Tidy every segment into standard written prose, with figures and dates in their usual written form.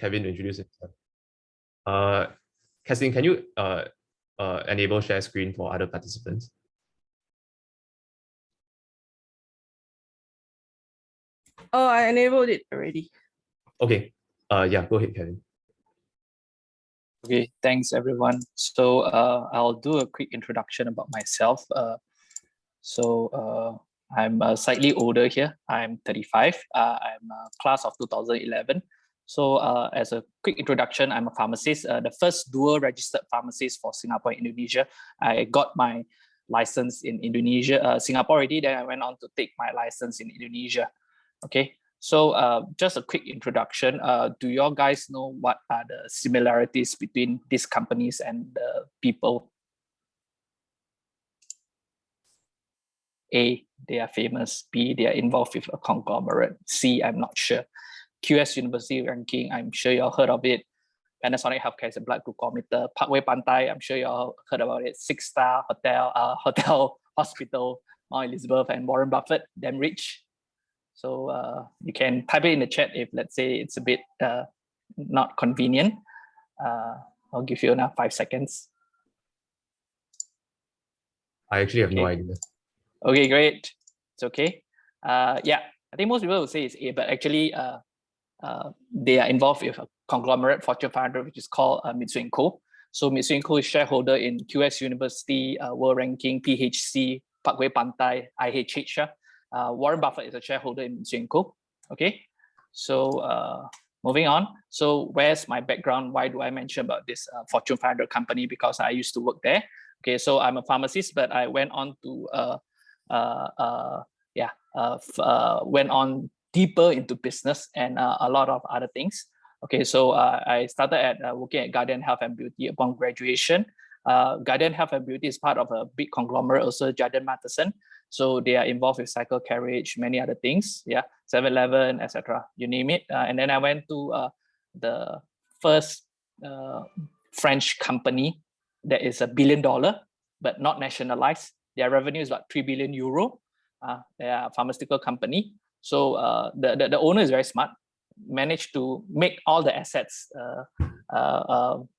Kevin to introduce himself. Kathleen, can you enable share screen for other participants? Oh, I enabled it already. Okay. Yeah, go ahead, Kevin. Okay, thanks everyone. So I'll do a quick introduction about myself. I'm slightly older here. I'm 35. I'm a class of 2011. So as a quick introduction, I'm a pharmacist, the first dual registered pharmacist for Singapore and Indonesia. I got my license in Indonesia, Singapore already, then I went on to take my license in Indonesia. Okay, so just a quick introduction. Do you guys know what are the similarities between these companies and the people? A, they are famous. B, they are involved with a conglomerate. C, I'm not sure. QS University ranking, I'm sure you all heard of it. Panasonic Healthcare is a blood glucometer. Parkway Pantai, I'm sure you all heard about it. 6-star hotel, hospital, Mount Elizabeth, and Warren Buffett, damn rich. So you can type it in the chat if, let's say, it's a bit not convenient. I'll give you now 5 seconds. I actually have no idea. Okay, great. It's okay. Yeah, I think most people will say it's A, but actually they are involved with a conglomerate, Fortune 500, which is called Mitsui & Co. So Mitsui & Co is shareholder in QS University, World Ranking, PHC, Parkway Pantai, IHH. Warren Buffett is a shareholder in Mitsui & Co. Okay, so moving on. So where's my background? Why do I mention about this Fortune 500 company? Because I used to work there. Okay, so I'm a pharmacist, but I went on to went on deeper into business and a lot of other things. Okay, so I started at working at Guardian Health and Beauty upon graduation. Guardian Health and Beauty is part of a big conglomerate, also Jardine Matheson. So they are involved with cycle carriage, many other things. Yeah, 7-Eleven, etc. You name it. And then I went to the first French company that is $1 billion, but not nationalized. Their revenue is about 3 billion euro. They are a pharmaceutical company. So the owner is very smart, managed to make all the assets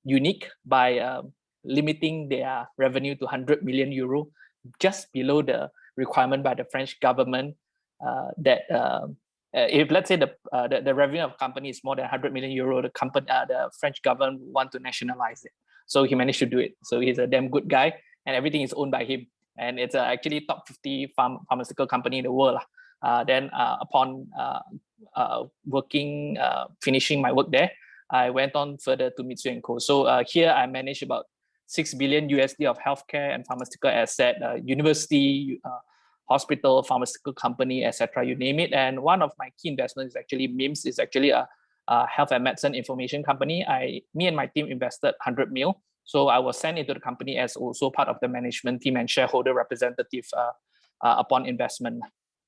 unique by limiting their revenue to 100 million euro, just below the requirement by the French government that if, let's say, the revenue of a company is more than 100 million euro, the French government want to nationalize it. So he managed to do it. So he's a damn good guy, and everything is owned by him. And it's actually top 50 pharmaceutical company in the world. Then upon finishing my work there, I went on further to Mitsui & Co. So here I manage about $6 billion USD of healthcare and pharmaceutical asset, university, hospital, pharmaceutical company, etc. You name it. And one of my key investments is actually MIMS, is actually a health and medicine information company. Me and my team invested 100 mil. So I was sent into the company as also part of the management team and shareholder representative upon investment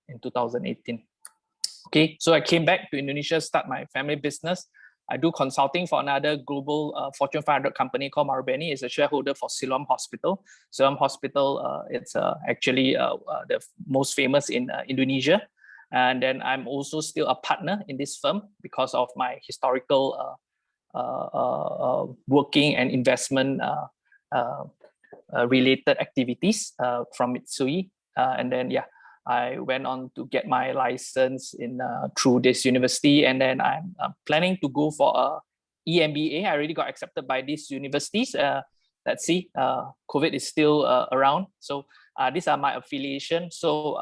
in 2018. Okay, so I came back to Indonesia, start my family business. I do consulting for another global Fortune 500 company called Marubeni. It's a shareholder for Siloam Hospital. Siloam Hospital, it's actually the most famous in Indonesia. And then I'm also still a partner in this firm because of my historical working and investment related activities from Mitsui. And then, yeah, I went on to get my license in through this university, and then I'm planning to go for a EMBA. I already got accepted by these universities. Let's see, COVID is still around. So these are my affiliation. So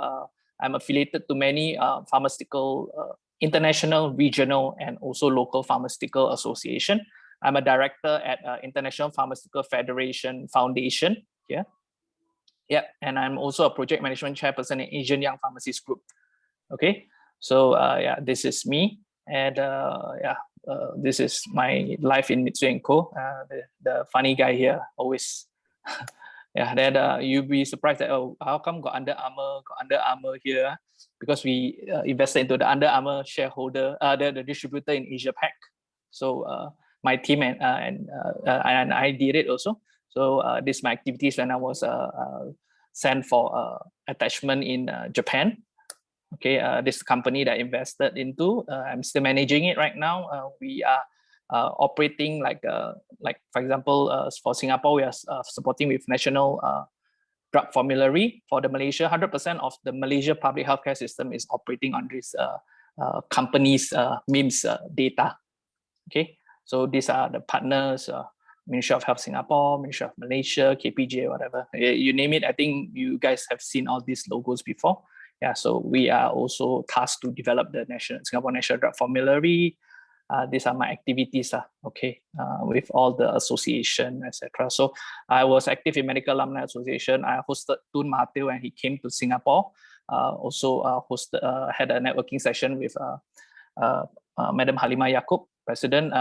I'm affiliated to many pharmaceutical, international, regional, and also local pharmaceutical association. I'm a director at International Pharmaceutical Federation Foundation here. Yeah, and I'm also a project management chairperson in Asian Young Pharmacists Group. Okay, so yeah, this is me, and this is my life in Mitsui & Co. The funny guy here, always. Yeah, then you'll be surprised that, oh, how come got Under Armour here? Because we invested into the Under Armour shareholder, the distributor in Asia Pac. So my team and I did it also. So this is my activities when I was sent for attachment in Japan. Okay, this company that I invested into, I'm still managing it right now. We are operating like for example, for Singapore, we are supporting with national drug formulary. For the Malaysia, 100% of the Malaysia public healthcare system is operating on this company's MIMS data. Okay, so these are the partners, Ministry of Health Singapore, Ministry of Malaysia, KPJ, whatever. You name it, I think you guys have seen all these logos before. Yeah, so we are also tasked to develop the Singapore National Drug Formulary. These are my activities, okay, with all the association, etc. So I was active in Medical Alumni Association. I hosted Tun Mahathir when he came to Singapore. Also had a networking session with Madam Halimah Yaakob, President,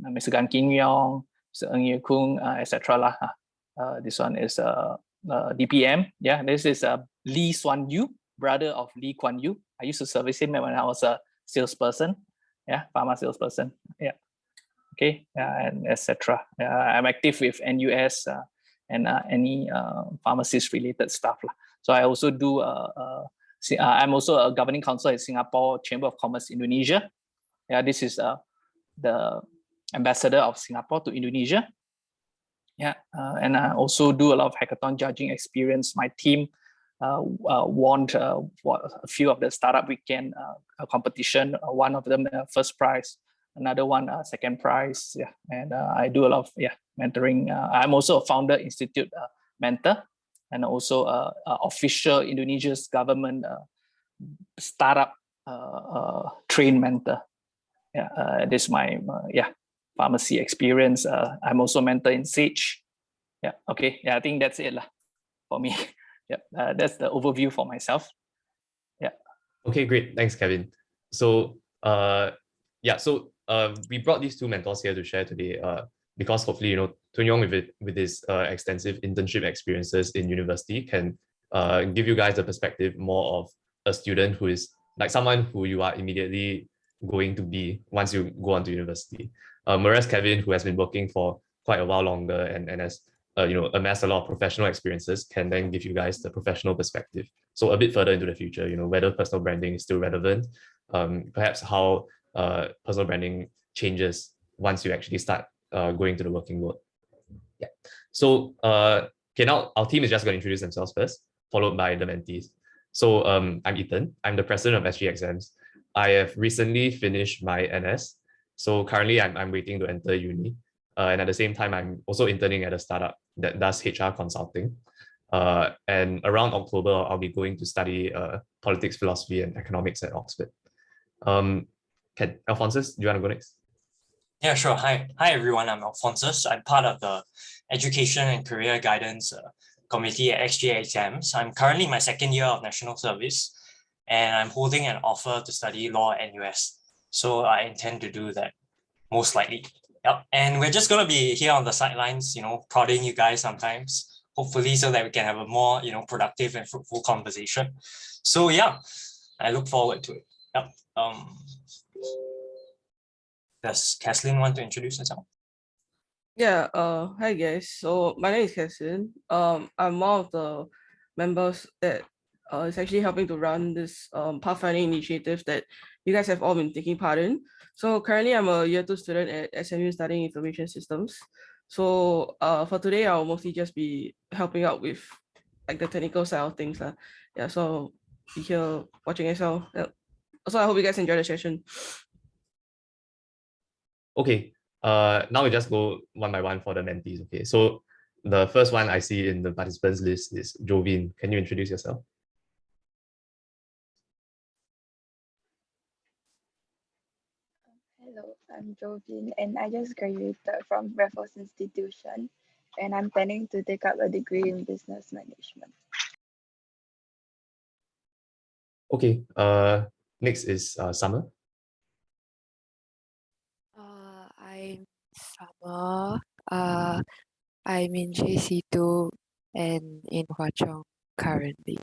Mr. Gan Kim Yong, Mr. Ng Ye Kung, etc. This one is DPM. Yeah, this is Lee Suan Yu, brother of Lee Kuan Yew. I used to service him when I was a salesperson. Yeah, pharma salesperson. Yeah, okay, and etc. I'm active with NUS and any pharmacist related stuff. So I also do. I'm also a governing council at Singapore Chamber of Commerce Indonesia. Yeah, this is the ambassador of Singapore to Indonesia. Yeah, and I also do a lot of hackathon judging experience. My team won a few of the startup weekend competition. One of them first prize, another one second prize. Yeah, and I do a lot of mentoring. I'm also a founder institute mentor, and also official Indonesia's government startup train mentor. Yeah, this is my pharmacy experience. I'm also mentor in Sage. Yeah, okay. Yeah, I think that's it for me. Yeah, that's the overview for myself. Yeah. Okay, great. Thanks, Kevin. So we brought these two mentors here to share today because hopefully, Tun Yong with his extensive internship experiences in university can give you guys the perspective more of a student who is like someone who you are immediately going to be once you go on to university. Whereas Kevin, who has been working for quite a while longer and has amassed a lot of professional experiences, can then give you guys the professional perspective. So a bit further into the future, whether personal branding is still relevant, perhaps how personal branding changes once you actually start going to the working world. Yeah. So now our team is just going to introduce themselves first, followed by the mentees. So I'm Ethan. I'm the president of SGExams. I have recently finished my NS. So currently I'm waiting to enter uni. And at the same time, I'm also interning at a startup that does HR consulting. And around October, I'll be going to study politics, philosophy, and economics at Oxford. Alphonsus, do you want to go next? Yeah, sure. Hi everyone. I'm Alphonsus. I'm part of the Education and Career Guidance Committee at SGExams. I'm currently in my second year of national service, and I'm holding an offer to study law at NUS. So I intend to do that, most likely. Yep. And we're just going to be here on the sidelines, prodding you guys sometimes, hopefully so that we can have a more, productive and fruitful conversation. So yeah, I look forward to it. Yep. Does Kathleen want to introduce herself? Yeah, hi guys. So my name is Kathleen. I'm one of the members that is actually helping to run this Pathfinding initiative that you guys have all been taking part in. So currently I'm a year 2 student at SMU studying information systems. So for today, I'll mostly just be helping out with like the technical side of things. Yeah, so I'll be here watching as well. Yeah. Also, I hope you guys enjoy the session. Okay, now we just go one by one for the mentees. Okay, so the first one I see in the participants list is Jovin. Can you introduce yourself? Hello, I'm Jovin, and I just graduated from Raffles Institution, and I'm planning to take up a degree in business management. Okay, next is Summer. I'm Summer. I'm in JC2 and in Hwa Chong currently.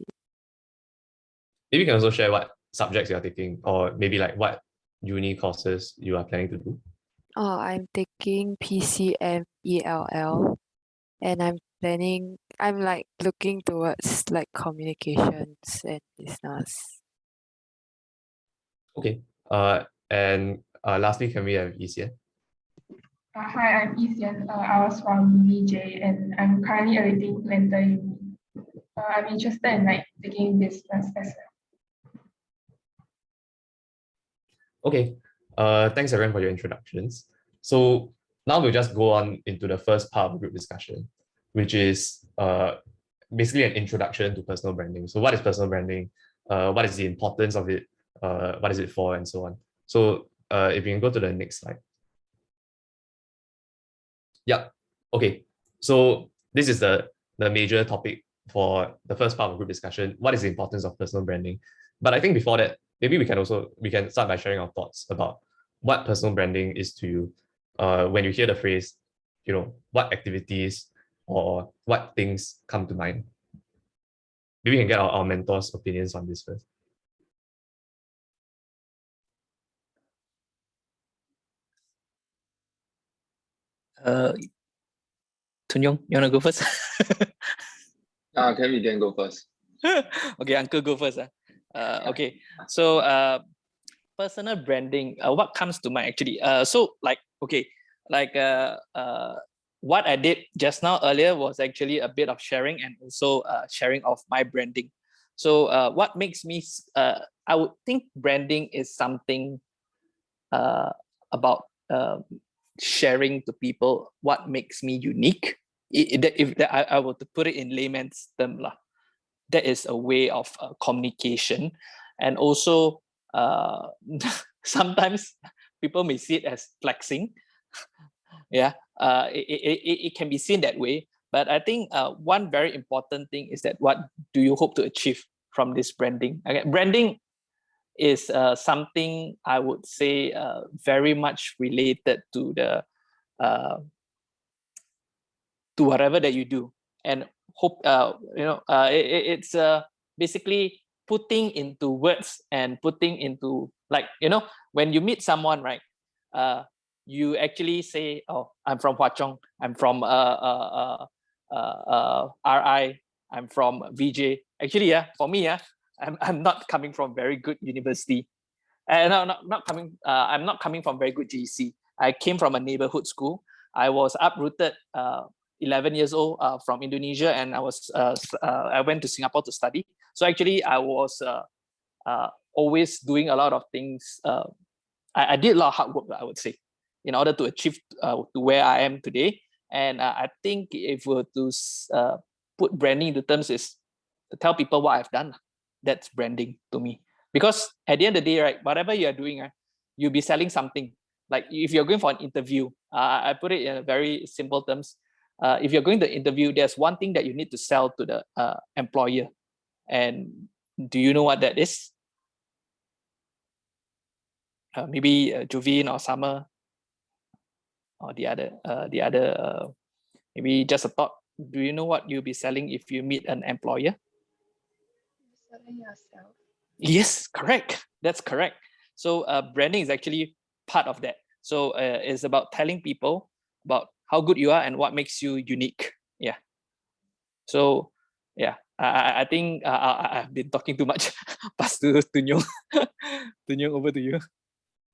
Maybe you can also share what subjects you are taking, or maybe like what uni courses you are planning to do. I'm taking PCM ELL, and I'm like looking towards like communications and business. Okay. And lastly, can we have Isian? Hi, I'm Ethan. I was from VJ and I'm currently awaiting to enter uni. I'm interested in like taking business as well. Okay, thanks everyone for your introductions. So now we'll just go on into the first part of the group discussion, which is basically an introduction to personal branding. So what is personal branding? What is the importance of it? What is it for, and so on. So if you can go to the next slide. Yeah, okay. So this is the major topic for the first part of group discussion. What is the importance of personal branding? But I think before that, maybe we can start by sharing our thoughts about what personal branding is to you. When you hear the phrase, what activities or what things come to mind. Maybe we can get our mentors' opinions on this first. Tunyong, you wanna go first? Can we go first? Okay, Uncle go first. Okay, so personal branding. What comes to mind actually? What I did just now earlier was actually a bit of sharing and also sharing of my branding. So what makes me? I would think branding is something about sharing to people what makes me unique. If I were to put it in layman's term, that is a way of communication. And also sometimes people may see it as flexing. Yeah, it can be seen that way. But I think one very important thing is that what do you hope to achieve from this branding? Okay, branding is something I would say very much related to the to whatever that you do, and hope it's basically putting into words and putting into, like, when you meet someone, right? You actually say, oh, I'm from Hwa Chong, I'm from RI, I'm from VJ. Actually, for me, I'm not coming from very good university. No, not coming. I'm not coming from very good GC. I came from a neighborhood school. I was uprooted 11 years old from Indonesia, and I went to Singapore to study. So actually, I was always doing a lot of things. I did a lot of hard work, I would say, in order to achieve to where I am today. And I think if we were to put branding into terms, is to tell people what I've done. That's branding to me. Because at the end of the day, right, whatever you are doing, you'll be selling something. Like if you're going for an interview, I put it in very simple terms. If you're going to interview, there's one thing that you need to sell to the employer. And do you know what that is? Maybe Jovine or Summer, or the other, maybe just a thought. Do you know what you'll be selling if you meet an employer? Selling yourself. Yes, correct. That's correct. So branding is actually part of that. So it's about telling people about how good you are and what makes you unique. Yeah. So yeah, I think I've been talking too much. Pass to Tunyong. Tunyong, over to you.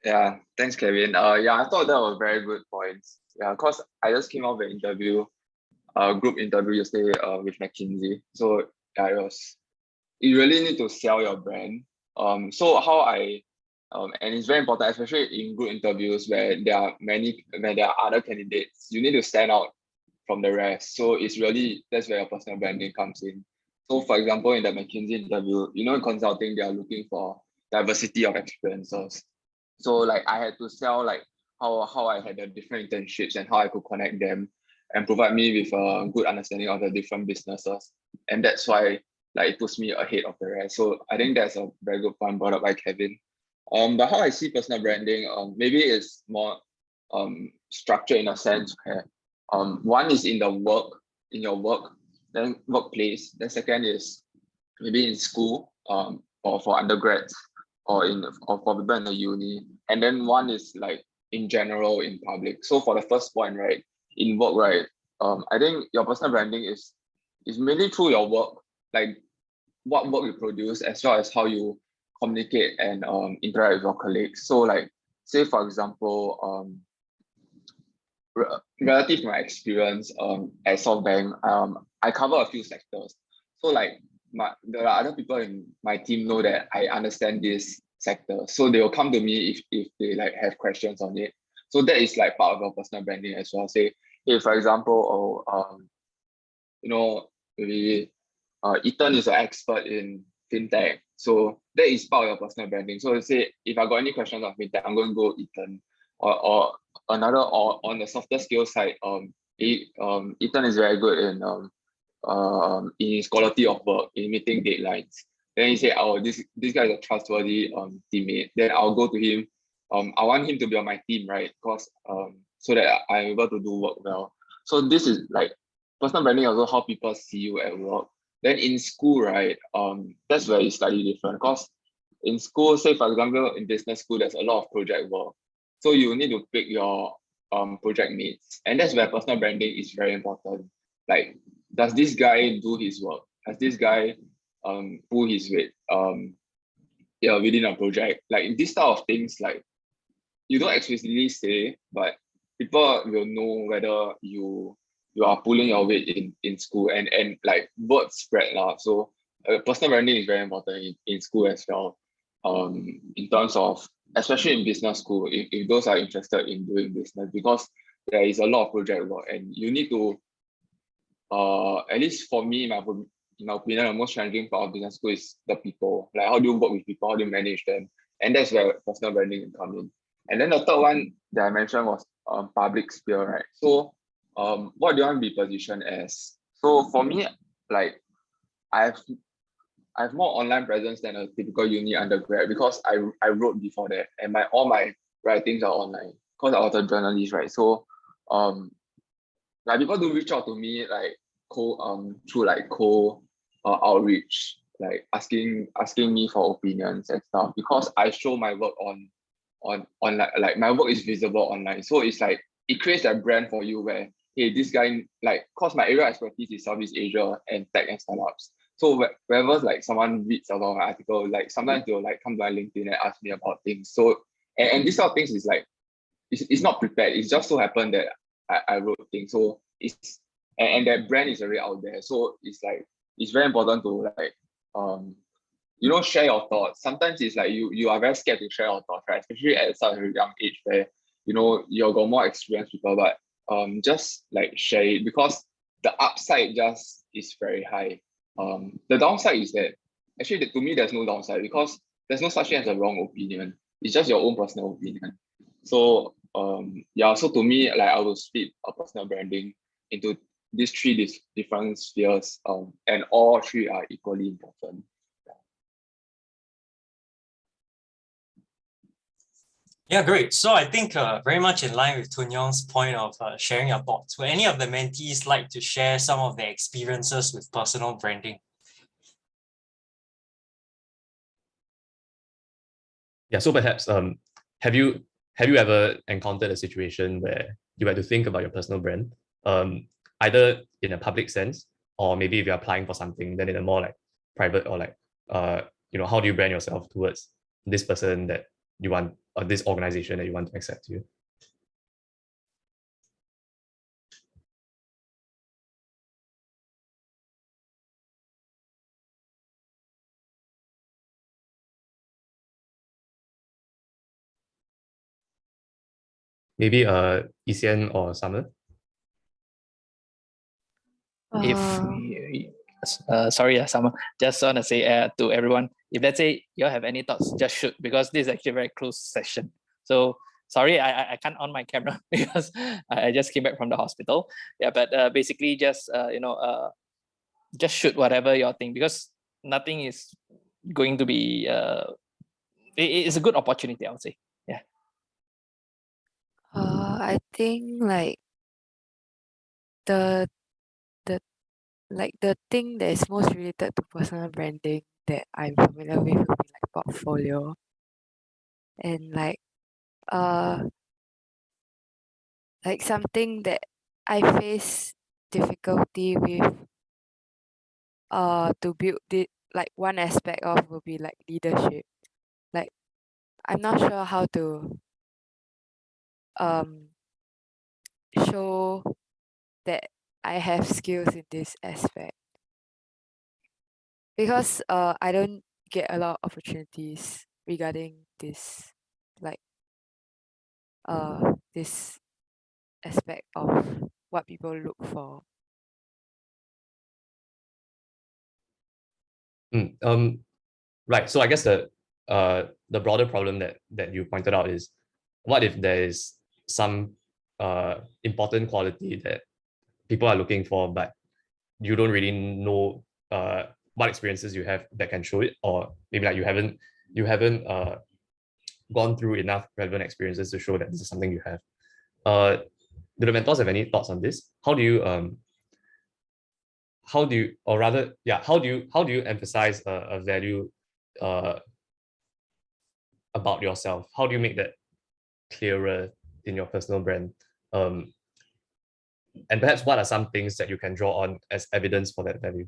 Yeah, thanks, Kevin. I thought that was very good points. Yeah, because I just came out of an interview, group interview yesterday with McKinsey. So yeah, you really need to sell your brand. So how and it's very important, especially in group interviews where there are other candidates, you need to stand out from the rest. So that's where your personal branding comes in. So for example, in the McKinsey interview, in consulting, they are looking for diversity of experiences. So like I had to sell like how I had the different internships and how I could connect them and provide me with a good understanding of the different businesses. And that's why like it puts me ahead of the rest. So I think that's a very good point brought up by Kevin. But how I see personal branding, maybe it's more structured in a sense where one is in your work, then workplace. Then second is maybe in school, or for undergrads, or for people in the uni. And then one is like in general in public. So for the first point, right, in work, right, I think your personal branding is mainly through your work, like what work you produce, as well as how you communicate and interact with your colleagues. So like, say for example, relative to my experience at SoftBank, I cover a few sectors. So like there are other people in my team know that I understand this sector. So they will come to me if they like have questions on it. So that is like part of our personal branding as well. Say, hey, for example, maybe Ethan is an expert in fintech. So that is part of your personal branding. So say if I got any questions on fintech, I'm going to go Ethan. Or on the softer skill side, Ethan is very good in his quality of work, in meeting deadlines. Then he say, oh, this guy is a trustworthy teammate. Then I'll go to him. I want him to be on my team, right? Because so that I'm able to do work well. So this is like personal branding, also how people see you at work. Then in school, right? That's where it's slightly different. Because in school, say for example, in business school, there's a lot of project work. So you need to pick your project mates, and that's where personal branding is very important. Like, does this guy do his work? Does this guy pull his weight within a project? Like this type of things, like you don't explicitly say, but people will know whether you are pulling your weight in school, and like word spread lah. So personal branding is very important in school as well. In terms of, especially in business school, if those are interested in doing business, because there is a lot of project work and you need to, at least for me, in my opinion, the most challenging part of business school is the people. Like how do you work with people, how do you manage them? And that's where personal branding can come in. And then the third one that I mentioned was public sphere, right? So what do you want to be positioned as? So for me, like I have more online presence than a typical uni undergrad because I wrote before that, and all my writings are online because I was a journalist, right? So like people do reach out to me like through like outreach, like asking me for opinions and stuff, because I show my work on like my work is visible online. So it's like it creates that brand for you where, hey, this guy, like, cause my area of expertise is Southeast Asia and tech and startups. So whenever like someone reads about my article, like sometimes they'll like come to my LinkedIn and ask me about things. So and this sort of things is like it's not prepared. It's just so happened that I wrote things. So it's and that brand is already out there. So it's like it's very important to like share your thoughts. Sometimes it's like you are very scared to share your thoughts, right? Especially at such a young age where you've got more experienced people, but just like share it, because the upside just is very high. The downside is that actually to me there's no downside, because there's no such thing as a wrong opinion. It's just your own personal opinion. So so to me, like I will split a personal branding into these three different spheres, and all three are equally important. Yeah, great. So I think very much in line with Tun Yong's point of sharing your thoughts. Would any of the mentees like to share some of their experiences with personal branding? Yeah, so perhaps have you ever encountered a situation where you had to think about your personal brand, either in a public sense, or maybe if you're applying for something, then in a more like private, or like how do you brand yourself towards this person that you want, or this organization that you want to accept you? Maybe ECN or Summer? Sorry, Summer, just want to say to everyone, if let's say you have any thoughts, just shoot, because this is actually a very close session. So sorry, I can't on my camera because I just came back from the hospital. Yeah, but basically just just shoot whatever your thing, because nothing is going to be it's a good opportunity, I would say. Yeah. I think like the thing that is most related to personal branding that I'm familiar with would be like portfolio. And like something that I face difficulty with to build it, like one aspect of will be like leadership. Like I'm not sure how to that I have skills in this aspect. Because I don't get a lot of opportunities regarding this, like this aspect of what people look for. Right. So I guess the broader problem that you pointed out is, what if there is some important quality that people are looking for, but you don't really know what experiences you have that can show it, or maybe like you haven't gone through enough relevant experiences to show that this is something you have. Do the mentors have any thoughts on this? How do you or rather, yeah, how do you emphasize a value about yourself? How do you make that clearer in your personal brand? And perhaps what are some things that you can draw on as evidence for that value?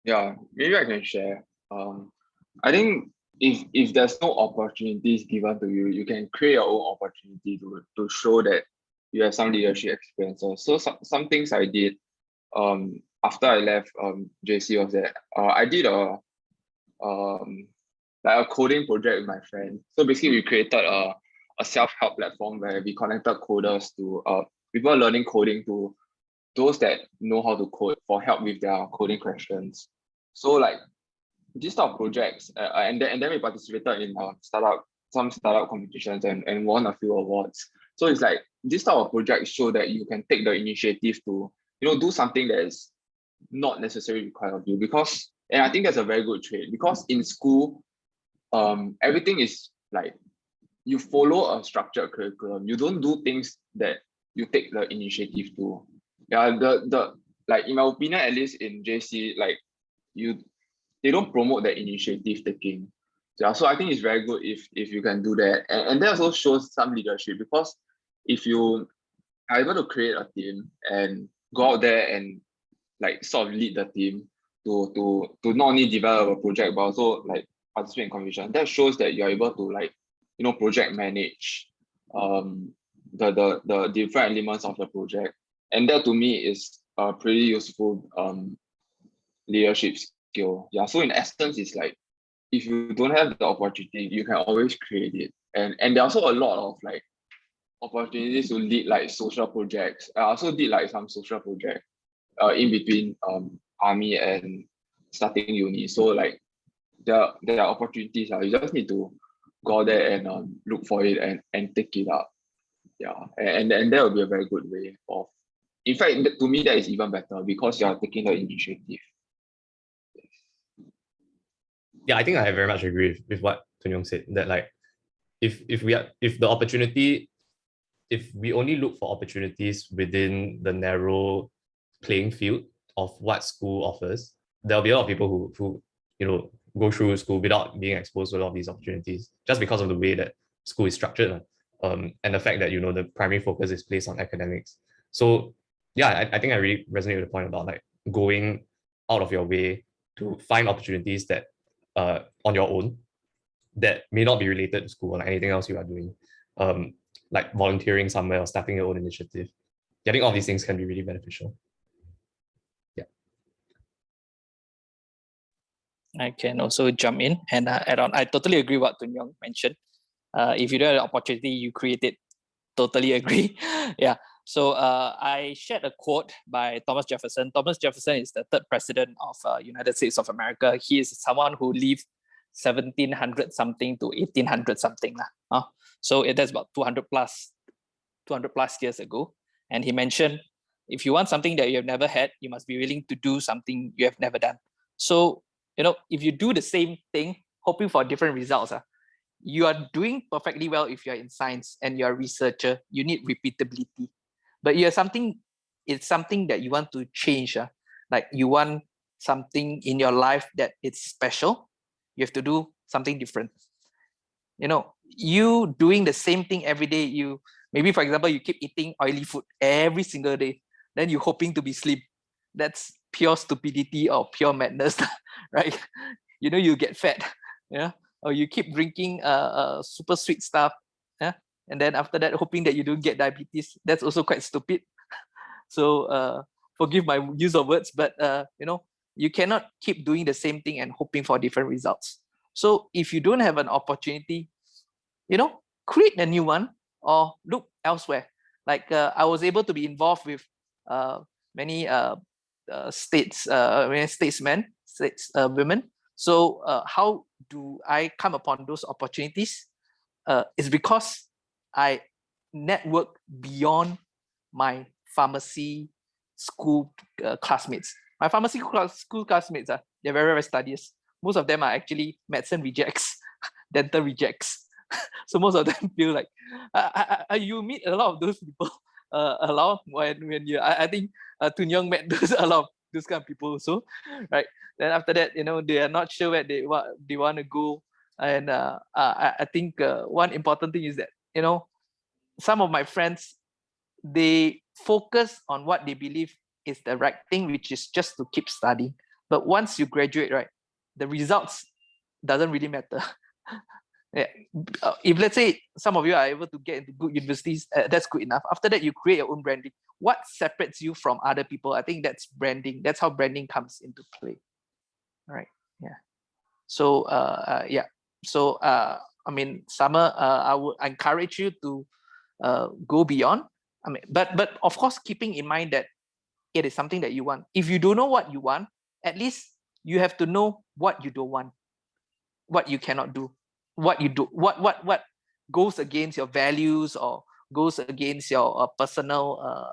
Yeah, maybe I can share. I think if there's no opportunities given to you, you can create your own opportunity to show that you have some leadership experiences. So some things I did after I left JC was that I did like a coding project with my friend. So basically we created a self-help platform where we connected coders to people learning coding to those that know how to code for help with their coding questions. So like these type of projects, and then we participated in some startup competitions and won a few awards. So it's like this type of projects show that you can take the initiative to do something that is not necessarily required of you, because, and I think that's a very good trait, because in school everything is like you follow a structured curriculum. You don't do things that you take the initiative to. Yeah, the like in my opinion, at least in JC, like they don't promote that initiative taking. Yeah, so I think it's very good if you can do that, and that also shows some leadership, because if you are able to create a team and go out there and like sort of lead the team to not only develop a project but also like participate in competition, that shows that you're able to like project manage the different elements of the project, and that to me is a pretty useful leadership skill. Yeah, so in essence, it's like if you don't have the opportunity, you can always create it, and there's also a lot of like opportunities to lead like social projects. I also did like some social projects in between army and starting uni. So like there are opportunities. You just need to go there and look for it and take it up. Yeah, and that will be a very good way of. In fact, to me, that is even better because you are taking the initiative. Yeah, I think I very much agree with what Tun Yong said, that like if we only look for opportunities within the narrow playing field of what school offers, there'll be a lot of people who go through school without being exposed to a lot of these opportunities, just because of the way that school is structured, and the fact that the primary focus is placed on academics. So yeah, I think I really resonate with the point about like going out of your way to find opportunities that on your own that may not be related to school or like anything else you are doing, like volunteering somewhere or starting your own initiative. I think all these things can be really beneficial. Yeah. I can also jump in and add on. I totally agree what Tun Yong mentioned. If you don't have the opportunity, you create it. Totally agree. Yeah. So I shared a quote by Thomas Jefferson. Thomas Jefferson is the third president of United States of America. He is someone who lived 1700 something to 1800 something. So that's about 200 plus years ago. And he mentioned, if you want something that you have never had, you must be willing to do something you have never done. So, if you do the same thing, hoping for different results, you are doing perfectly well if you're in science and you're a researcher. You need repeatability. But it's something that you want to change. Like you want something in your life that it's special, you have to do something different. You doing the same thing every day, maybe for example, you keep eating oily food every single day, then you're hoping to be slim. That's pure stupidity or pure madness, right? You get fat, yeah. Or you keep drinking super sweet stuff, yeah. and then after that hoping that you don't get diabetes. That's also quite stupid. So forgive my use of words, but you cannot keep doing the same thing and hoping for different results. So if you don't have an opportunity, create a new one or look elsewhere. Like I was able to be involved with many statesmen, women. So how do I come upon those opportunities? It's because I network beyond my pharmacy school classmates. My pharmacy school classmates, they're very, very studious. Most of them are actually medicine rejects, dental rejects. So most of them feel like you meet a lot of those people a lot when you. I think Tun Young met a lot of those kind of people also, right? Then after that, they are not sure where they want to go, and I think one important thing is that some of my friends, they focus on what they believe is the right thing, which is just to keep studying. But once you graduate, right, the results doesn't really matter. Yeah. If let's say some of you are able to get into good universities, that's good enough. After that, you create your own branding. What separates you from other people? I think that's branding. That's how branding comes into play. All right. Yeah. So yeah. So I mean, Summer, I would encourage you to go beyond. I mean, but of course, keeping in mind that it is something that you want. If you don't know what you want, at least you have to know what you don't want, what you cannot do, what you do, what goes against your values or goes against your personal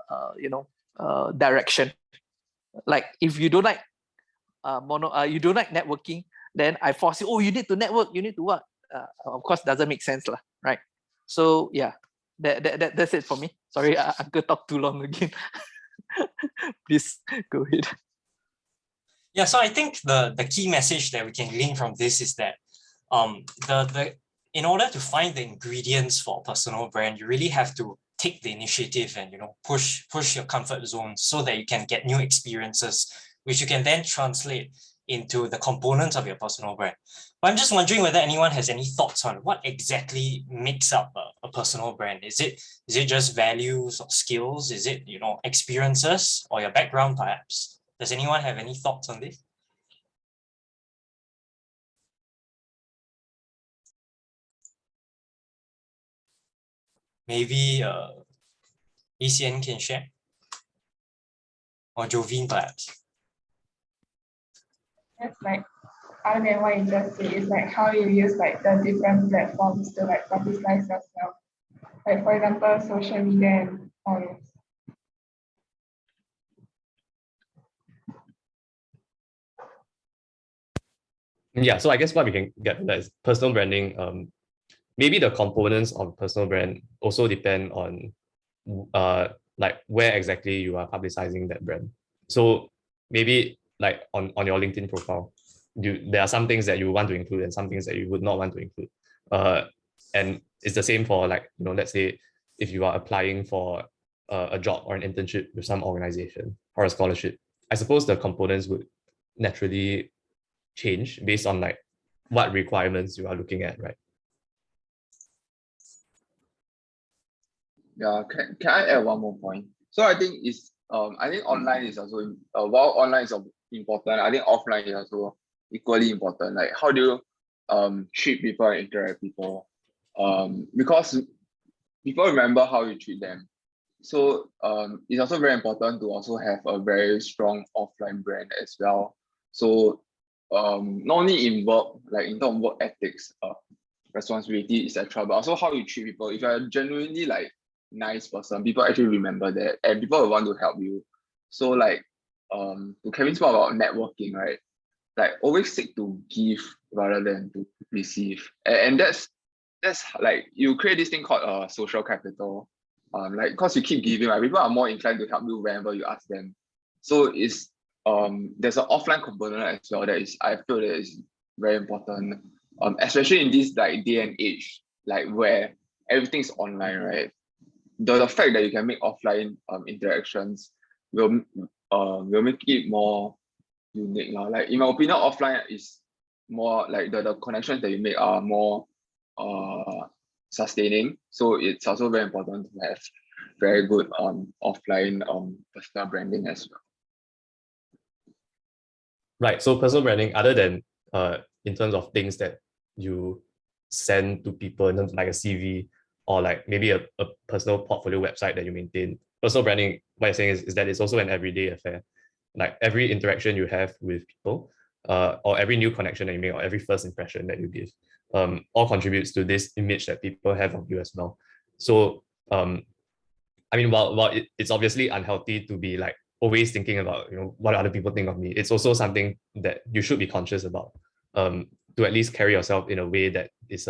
direction. Like if you don't like you don't like networking, then I force you, you need to network, you need to work. Of course, doesn't make sense, right? So yeah, that's it for me. Sorry, Uncle talk too long again. Please go ahead. Yeah, so I think the key message that we can glean from this is that in order to find the ingredients for a personal brand, you really have to take the initiative and push your comfort zone so that you can get new experiences, which you can then translate into the components of your personal brand. But I'm just wondering whether anyone has any thoughts on what exactly makes up a personal brand. Is it just values or skills? Is it experiences or your background perhaps? Does anyone have any thoughts on this? Maybe ECN can share, or Jovine perhaps. That's like other than what you just said, is like how you use like the different platforms to like publicize yourself. Like for example, social media and all this. Yeah, so I guess what we can get from that is personal branding. Maybe the components of personal brand also depend on like where exactly you are publicizing that brand. So maybe like on your LinkedIn profile, there are some things that you want to include and some things that you would not want to include. And it's the same for like, let's say if you are applying for a job or an internship with some organization or a scholarship, I suppose the components would naturally change based on like what requirements you are looking at, right? Yeah, can I add one more point? So I think I think online is also while online is important, I think offline is also equally important. Like how do you treat people and interact with people? Because people remember how you treat them. So it's also very important to also have a very strong offline brand as well. So not only in work, like in terms of work ethics, responsibility, etc., but also how you treat people. If you're genuinely like nice person, people actually remember that and people will want to help you. So like to Kevin's point about networking, right? Like always seek to give rather than to receive. And that's like you create this thing called social capital. Like because you keep giving, right, people are more inclined to help you whenever you ask them. So it's there's an offline component as well that is, I feel that is very important. Especially in this like day and age, like where everything's online, right? The fact that you can make offline interactions will make it more unique. Like in my opinion, offline is more like the connections that you make are more sustaining. So it's also very important to have very good offline personal branding as well. Right. So personal branding, other than in terms of things that you send to people in terms of like a CV or like maybe a personal portfolio website that you maintain, personal branding, what you're saying is that it's also an everyday affair. Like every interaction you have with people, or every new connection that you make, or every first impression that you give, all contributes to this image that people have of you as well. So I mean, while it's obviously unhealthy to be like always thinking about, you know, what other people think of me, it's also something that you should be conscious about, to at least carry yourself in a way that is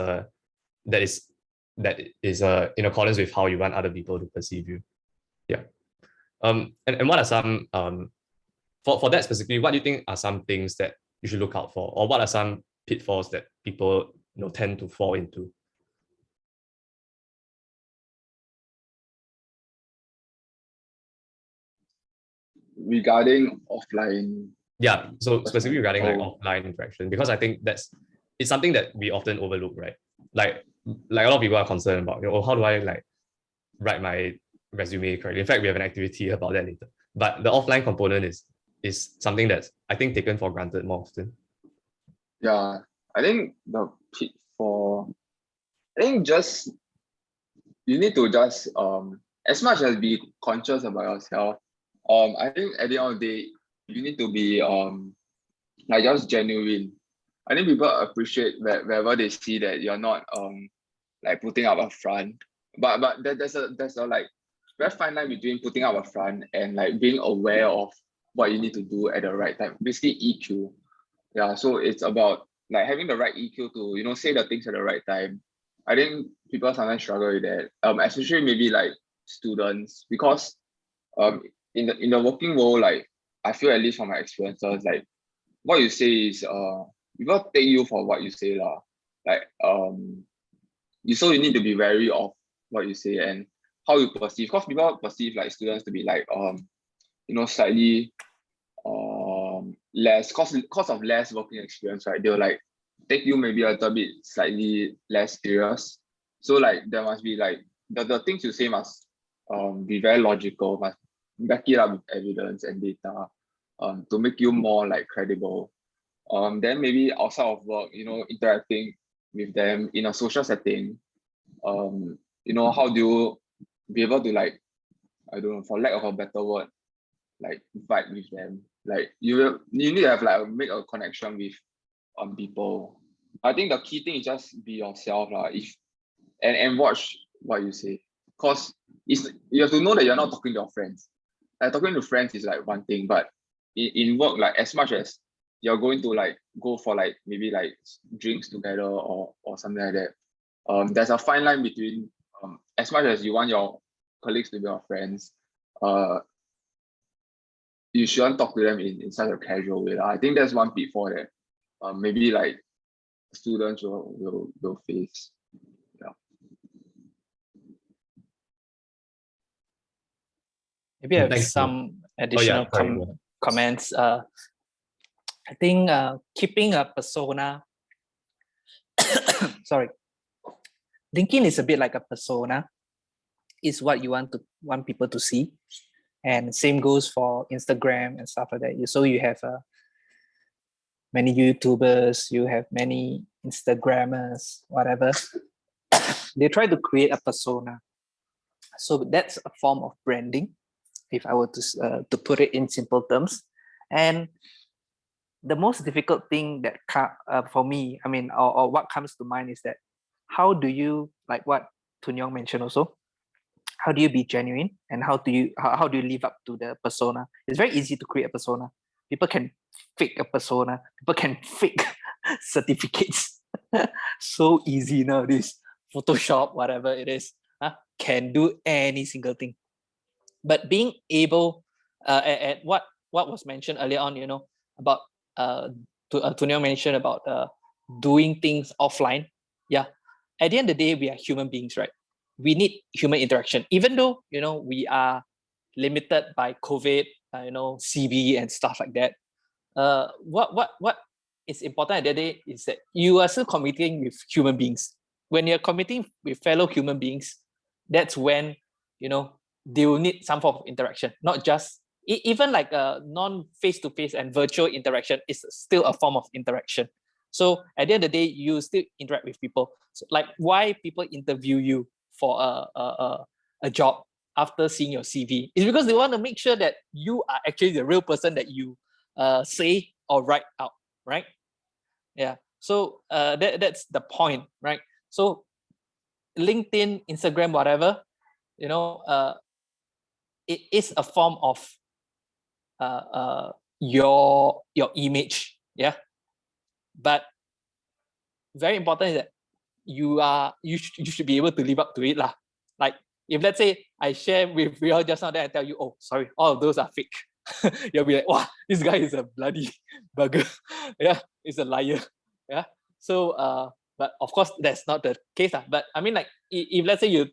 in accordance with how you want other people to perceive you. Yeah. And what are some for that specifically, what do you think are some things that you should look out for, or what are some pitfalls that people, you know, tend to fall into? Regarding offline, Yeah, so specifically regarding like Oh. offline interaction, because I think it's something that we often overlook, right? Like a lot of people are concerned about, you know, how do I like write my resume correctly? In fact, we have an activity about that later. But the offline component is something that's, I think, taken for granted more often. Yeah, I think the pitfall, I think just you need to just as much as be conscious about yourself. I think at the end of the day, you need to be like just genuine. I think people appreciate that wherever they see that you're not like putting up a front. But there's a like very fine line between putting up a front and like being aware of what you need to do at the right time. Basically EQ. Yeah, so it's about like having the right EQ to, you know, say the things at the right time. I think people sometimes struggle with that. Especially maybe like students, because in the working world, like I feel, at least from my experiences, like what you say is people take you for what you say lah. Like you need to be wary of what you say and how you perceive, because people perceive like students to be like you know, slightly less cause of less working experience, right? They'll like take you maybe a little bit slightly less serious. So like there must be like the things you say must be very logical, must back it up with evidence and data to make you more like credible. Then maybe outside of work, you know, interacting with them in a social setting, you know, how do you be able to like, I don't know, for lack of a better word, like vibe with them. Like you need to have like make a connection with people. I think the key thing is just be yourself lah. And watch what you say, because you have to know that you're not talking to your friends. Like talking to friends is like one thing, but in work, like as much as you're going to like go for like maybe like drinks together or something like that, there's a fine line between as much as you want your colleagues to be your friends, you shouldn't talk to them in such a casual way. I think that's one pitfall that maybe like students will face. Yeah. Maybe I have Thanks. some additional comments. I think keeping a persona, sorry, LinkedIn is a bit like a persona. Is what you want people to see, and same goes for Instagram and stuff like that. So you have many YouTubers, you have many Instagrammers, whatever. They try to create a persona. So that's a form of branding, if I were to put it in simple terms. And the most difficult thing that for me, I mean, or what comes to mind is that how do you, like what Tun Yong mentioned also, how do you be genuine and how do you live up to the persona? It's very easy to create a persona. People can fake a persona. People can fake certificates. So easy nowadays. Photoshop, whatever it is, can do any single thing. But being able, at what was mentioned earlier on, you know, about Tun Yong mentioned about doing things offline. Yeah, at the end of the day, we are human beings, right? We need human interaction, even though, you know, we are limited by COVID, you know, CB and stuff like that. What is important at the end of the day is that you are still communicating with human beings. when you're communicating with fellow human beings, that's when, you know, they will need some form of interaction, not just even like a non-face-to-face and virtual interaction is still a form of interaction. So at the end of the day, you still interact with people. So like why people interview you for a job after seeing your CV is because they want to make sure that you are actually the real person that you say or write out, right? Yeah. So that's the point, right? So LinkedIn, Instagram, whatever, you know, it is a form of your image, yeah. But very important is that you should be able to live up to it lah. Like if let's say I share with you all just now, then I tell you, oh sorry, all of those are fake. You'll be like, wow, this guy is a bloody bugger. Yeah, he's a liar. Yeah. So but of course that's not the case. But I mean, like if let's say you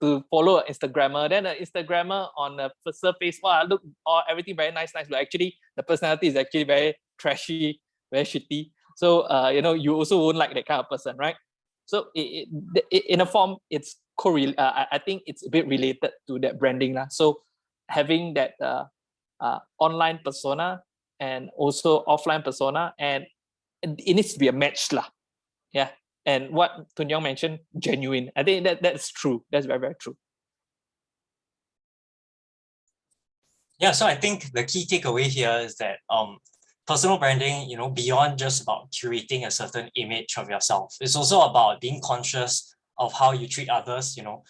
to follow an Instagrammer, then an Instagrammer on the surface, wow, look, everything very nice, but actually the personality is actually very trashy, very shitty. So you know, you also won't like that kind of person, right? So in a form, it's I think it's a bit related to that branding lah. So having that online persona and also offline persona, and it needs to be a match lah. Yeah. And what Tun Yong mentioned, genuine. I think that's true. That's very, very true. Yeah, so I think the key takeaway here is that personal branding, you know, beyond just about curating a certain image of yourself, it's also about being conscious of how you treat others, you know,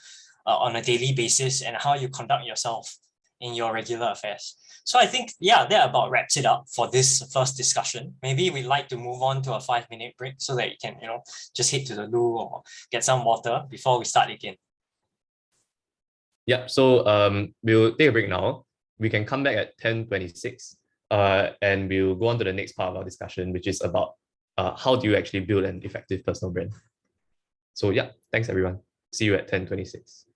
on a daily basis, and how you conduct yourself in your regular affairs. So I think, yeah, that about wraps it up for this first discussion. Maybe we'd like to move on to a 5-minute break so that you can, you know, just head to the loo or get some water before we start again. Yeah, so we'll take a break now. We can come back at 10:26 and we'll go on to the next part of our discussion, which is about how do you actually build an effective personal brand. So yeah, thanks everyone. See you at 10:26.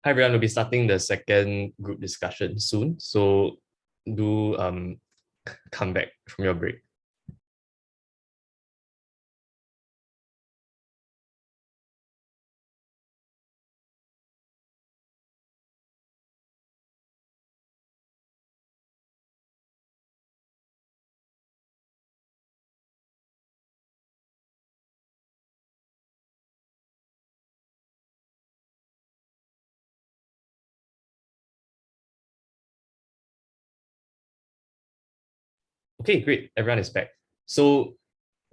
Hi everyone, we'll be starting the second group discussion soon. So do come back from your break. Okay, great. Everyone is back. So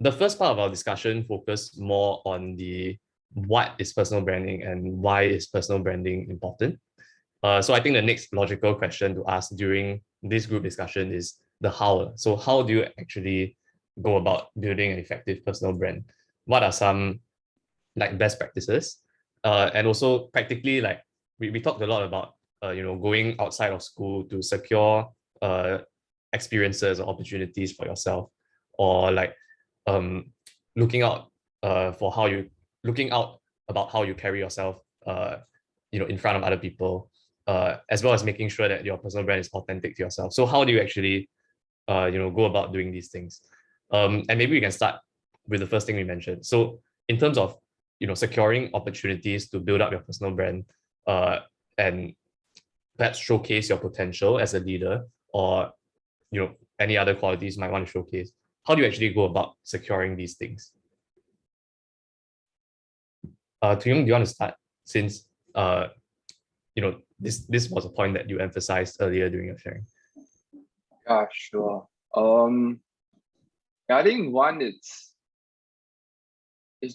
the first part of our discussion focused more on the what is personal branding and why is personal branding important. So I think the next logical question to ask during this group discussion is the how. So how do you actually go about building an effective personal brand? What are some like best practices? And also practically, like we talked a lot about going outside of school to secure experiences or opportunities for yourself, or like looking out looking out about how you carry yourself in front of other people, as well as making sure that your personal brand is authentic to yourself. So how do you actually go about doing these things? And maybe we can start with the first thing we mentioned. So in terms of securing opportunities to build up your personal brand, and perhaps showcase your potential as a leader, or any other qualities you might want to showcase, how do you actually go about securing these things? Tuyong, do you want to start, since this was a point that you emphasized earlier during your sharing? Yeah, sure. I think one, it's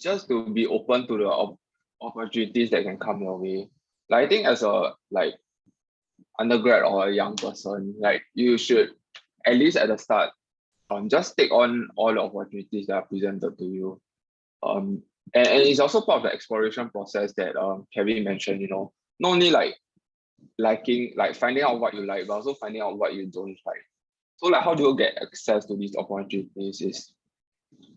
just to be open to the opportunities that can come your way. Like I think as a undergrad or a young person, like you should, at least at the start, just take on all the opportunities that are presented to you. And it's also part of the exploration process that Kevin mentioned, not only finding out what you like, but also finding out what you don't like. So like how do you get access to these opportunities is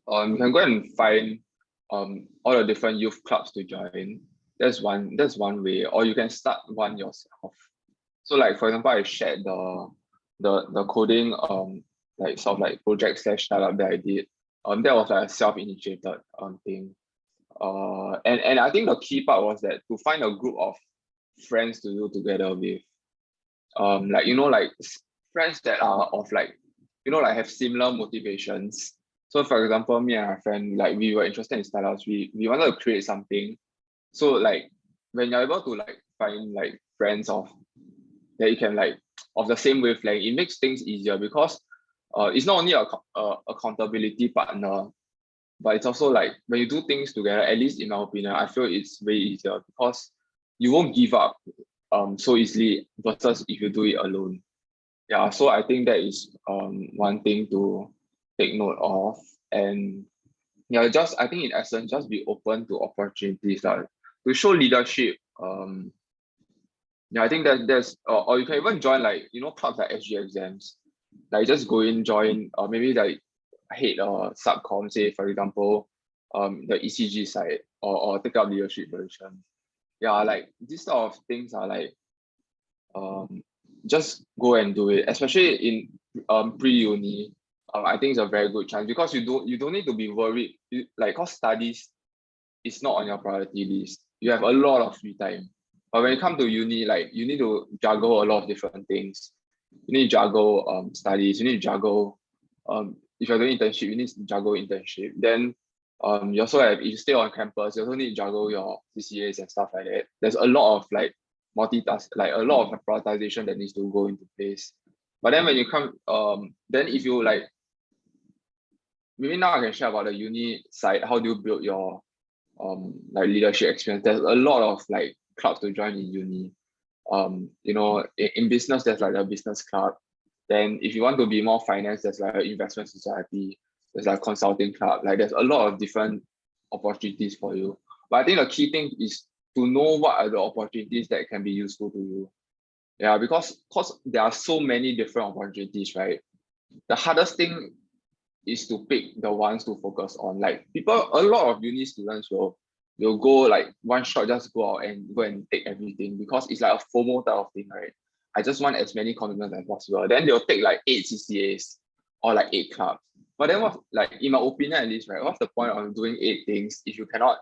you can go and find all the different youth clubs to join. That's one way, or you can start one yourself. So like for example, I shared the coding sort of like project / startup that I did. That was like a self-initiated thing. And I think the key part was that to find a group of friends to do together with. Friends that are of have similar motivations. So for example, me and my friend, like we were interested in startups. We wanted to create something. So like when you're able to find friends that you can of the same wavelength, it makes things easier, because it's not only a accountability partner, but it's also like when you do things together, at least in my opinion, I feel it's way easier, because you won't give up so easily versus if you do it alone. Yeah, so I think that is one thing to take note of. And yeah, I think in essence, just be open to opportunities to show leadership. I think there's or you can even join clubs like SGExams. Just go in, join, or maybe head subcom, say for example, the ECG side, or take up leadership position. Yeah, these sort of things are just go and do it, especially in pre-uni. I think it's a very good chance, because you don't need to be worried, cause studies is not on your priority list. You have a lot of free time. But when you come to uni, you need to juggle a lot of different things. You need to juggle studies. You need to juggle if you're doing internship, you need to juggle internship. Then you also have, if you stay on campus, you also need to juggle your CCAs and stuff like that. There's a lot of multitask, a lot of prioritization that needs to go into place. But then when you come, then if you maybe now I can share about the uni side. How do you build your leadership experience? There's a lot of clubs to join in uni. In business, there's a business club. Then if you want to be more finance, there's an investment society. There's a consulting club. There's a lot of different opportunities for you. But I think the key thing is to know what are the opportunities that can be useful to you. Yeah, because there are so many different opportunities, right? The hardest thing is to pick the ones to focus on. A lot of uni students will they'll go like one shot, just go out and go and take everything because it's like a FOMO type of thing, right? I just want as many commitments as possible. Then they'll take like 8 CCAs or like 8 clubs. But then what, like in my opinion at least, right? What's the point of doing 8 things if you cannot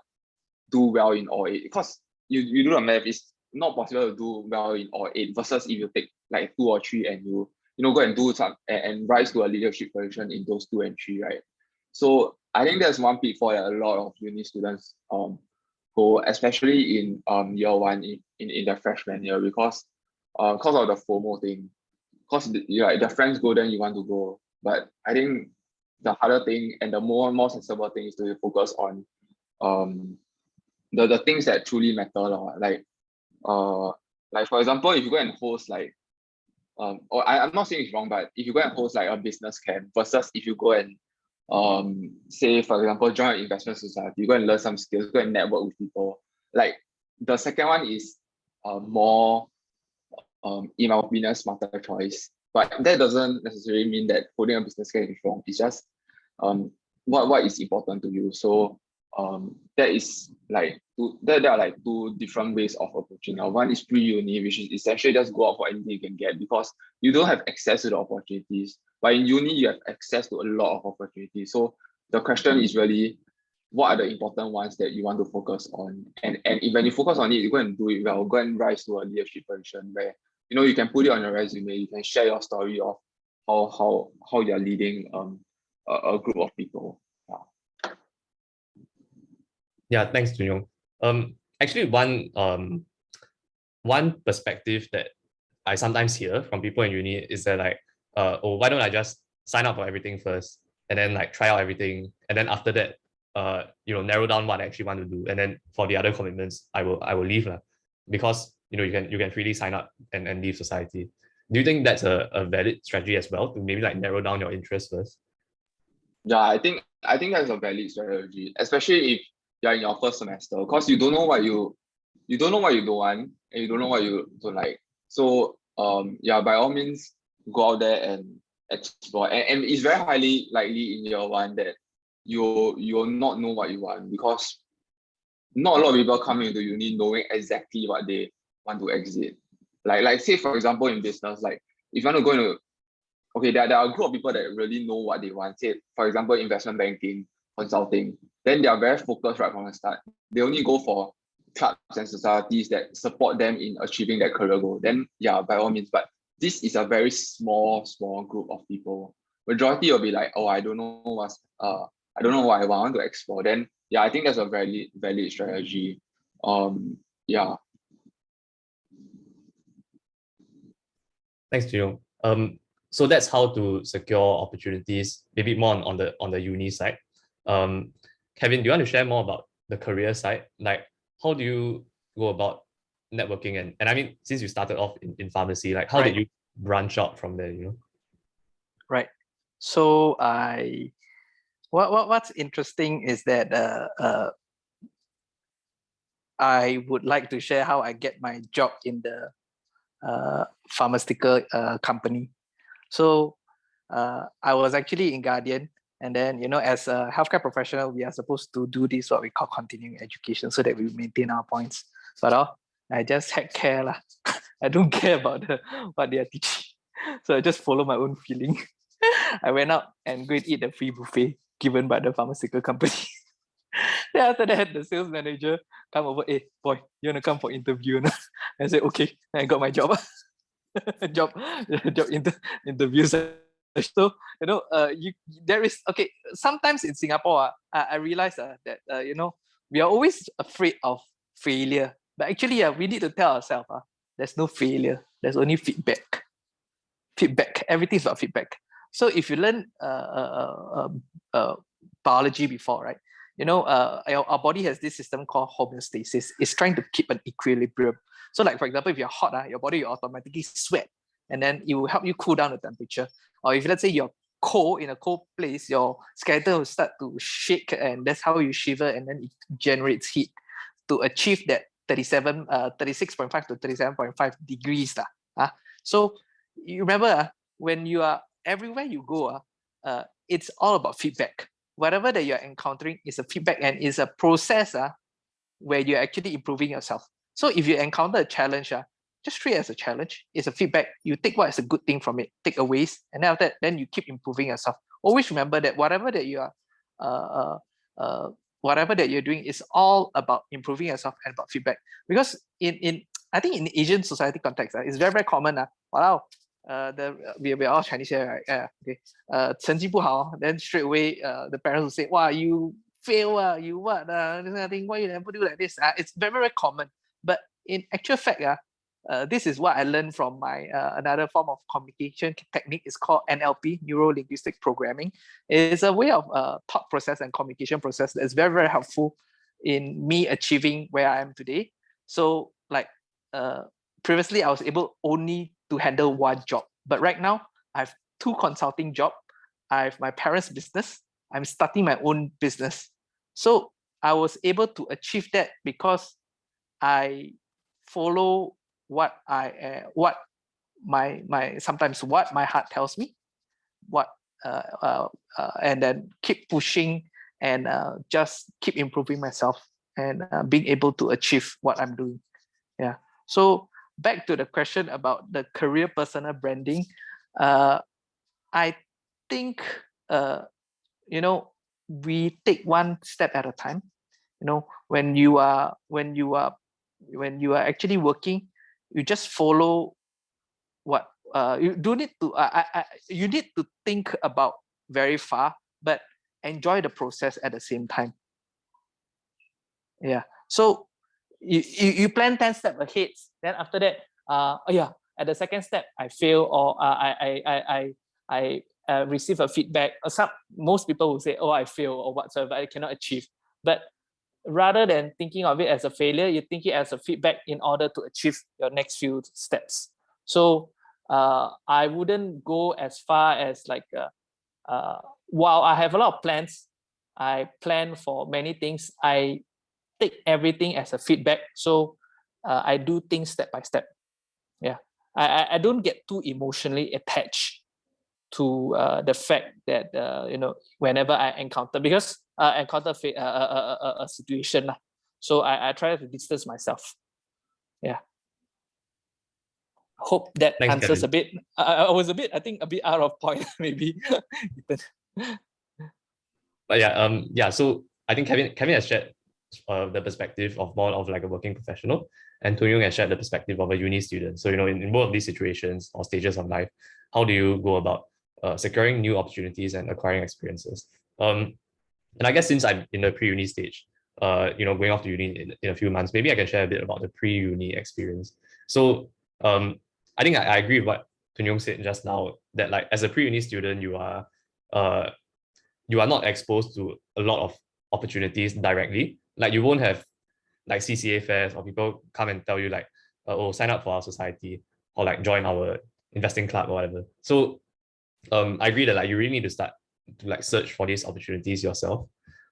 do well in all 8? Because you do the math, it's not possible to do well in all 8 versus if you take like 2 or 3 and you go and do some and rise to a leadership position in those 2 and 3, right? So I think that's one pitfall that a lot of uni students go, especially in year 1 in their freshman year, because of the FOMO thing. Because the friends go, then you want to go. But I think the harder thing and the more sensible thing is to focus on the things that truly matter, like for example, if you go and host like or I'm not saying it's wrong, but if you go and host like a business camp versus if you go and say for example join an investment society, you go and learn some skills, go and network with people, like the second one is more in my opinion smarter choice. But that doesn't necessarily mean that holding a business camp is wrong. It's just what is important to you. So that is like there are like 2 different ways of approaching. One is pre-uni, which is essentially just go out for anything you can get because you don't have access to the opportunities. But in uni, you have access to a lot of opportunities. So the question is really, what are the important ones that you want to focus on? And when you focus on it, you go and do it well, go and rise to a leadership position where you can put it on your resume, you can share your story of how you're leading a group of people. Yeah, thanks, Tunyong. Actually, one perspective that I sometimes hear from people in uni is that like, oh, why don't I just sign up for everything first and then like try out everything, and then after that, narrow down what I actually want to do, and then for the other commitments, I will leave because you can freely sign up and leave society. Do you think that's a valid strategy as well, to maybe like narrow down your interests first? Yeah, I think that's a valid strategy, especially if you're in your first semester, because you don't know what you don't want and you don't know what you don't like. So yeah, by all means, go out there and explore. And it's very highly likely in year 1 that you'll not know what you want, because not a lot of people come into uni knowing exactly what they want to exit. Like say for example in business, like if you want to go into, okay, there are a group of people that really know what they want. Say for example investment banking, consulting, then they are very focused right from the start. They only go for clubs and societies that support them in achieving their career goal. Then yeah, by all means, but this is a very small group of people. Majority will be like, oh, I don't know what I want to explore. Then yeah, I think that's a very valid strategy. Yeah. Thanks, Jung. So that's how to secure opportunities, maybe more on the uni side. Kevin, do you want to share more about the career side? Like, how do you go about networking? And I mean, since you started off in pharmacy, like how did you branch out from there, Right. So what's interesting is that I would like to share how I get my job in the pharmaceutical company. So I was actually in Guardian, and then as a healthcare professional, we are supposed to do this what we call continuing education, so that we maintain our points. But I just heck care lah. I don't care about what they are teaching, so I just follow my own feeling. I went out and go and eat the free buffet given by the pharmaceutical company. Then after that, the sales manager come over, hey boy, you wanna come for interview? I said okay, and I got my job. job interviews. So there is sometimes in Singapore I realize that we are always afraid of failure, but actually we need to tell ourselves there's no failure, there's only feedback. Everything is about feedback. So if you learn biology before, right, our body has this system called homeostasis. It's trying to keep an equilibrium. So like for example, if you're hot, your body will automatically sweat, and then it will help you cool down the temperature. Or if let's say you're cold in a cold place, your skeleton will start to shake, and that's how you shiver, and then it generates heat to achieve that 36.5 to 37.5 degrees. So you remember when you are everywhere you go, it's all about feedback. Whatever that you're encountering is a feedback, and is a process where you're actually improving yourself. So if you encounter a challenge, just treat it as a challenge. It's a feedback. You take what is a good thing from it, takeaways, and then after that, then you keep improving yourself. Always remember that whatever that you are, whatever that you're doing is all about improving yourself and about feedback. Because I think in Asian society context, it's very, very common. Wow, we're all Chinese here, right? Yeah, okay. 成绩不好, then straight away the parents will say, wow, you fail, you what, this kind of thing, why you never do like this? It's very, very common. But in actual fact, this is what I learned from my another form of communication technique. It's called NLP, Neuro-Linguistic Programming. It's a way of thought process and communication process that's very, very helpful in me achieving where I am today. So like previously, I was able only to handle one job. But right now, I have 2 consulting jobs. I have my parents' business. I'm starting my own business. So I was able to achieve that because I follow what sometimes what my heart tells me, and then keep pushing and just keep improving myself and being able to achieve what I'm doing. Yeah. So back to the question about the career personal branding, I think we take one step at a time. When you are actually working, you just follow what you do need to. You need to think about very far, but enjoy the process at the same time. Yeah. So you plan 10 steps ahead. Then after that, at the second step, I fail or I receive a feedback. Most people will say, oh, I fail or whatsoever, I cannot achieve. But rather than thinking of it as a failure, you think it as a feedback in order to achieve your next few steps. So I wouldn't go as far as like, while I have a lot of plans, I plan for many things, I take everything as a feedback. So I do things step by step. Yeah, I don't get too emotionally attached to the fact that whenever I encounter a situation, so I try to distance myself. Yeah. Hope that Thanks, answers Kevin. a bit. I was a bit out of point maybe. But yeah. So I think Kevin has shared the perspective of more of like a working professional, and Toon Young has shared the perspective of a uni student. So in both of these situations or stages of life, how do you go about securing new opportunities and acquiring experiences? And I guess since I'm in the pre-uni stage, going off to uni in a few months, maybe I can share a bit about the pre-uni experience. So I think I agree with what Toon Young said just now, that like as a pre-uni student, you are not exposed to a lot of opportunities directly. Like you won't have like CCA fairs or people come and tell you like, oh, sign up for our society or like join our investing club or whatever. So I agree that like you really need to start to like search for these opportunities yourself.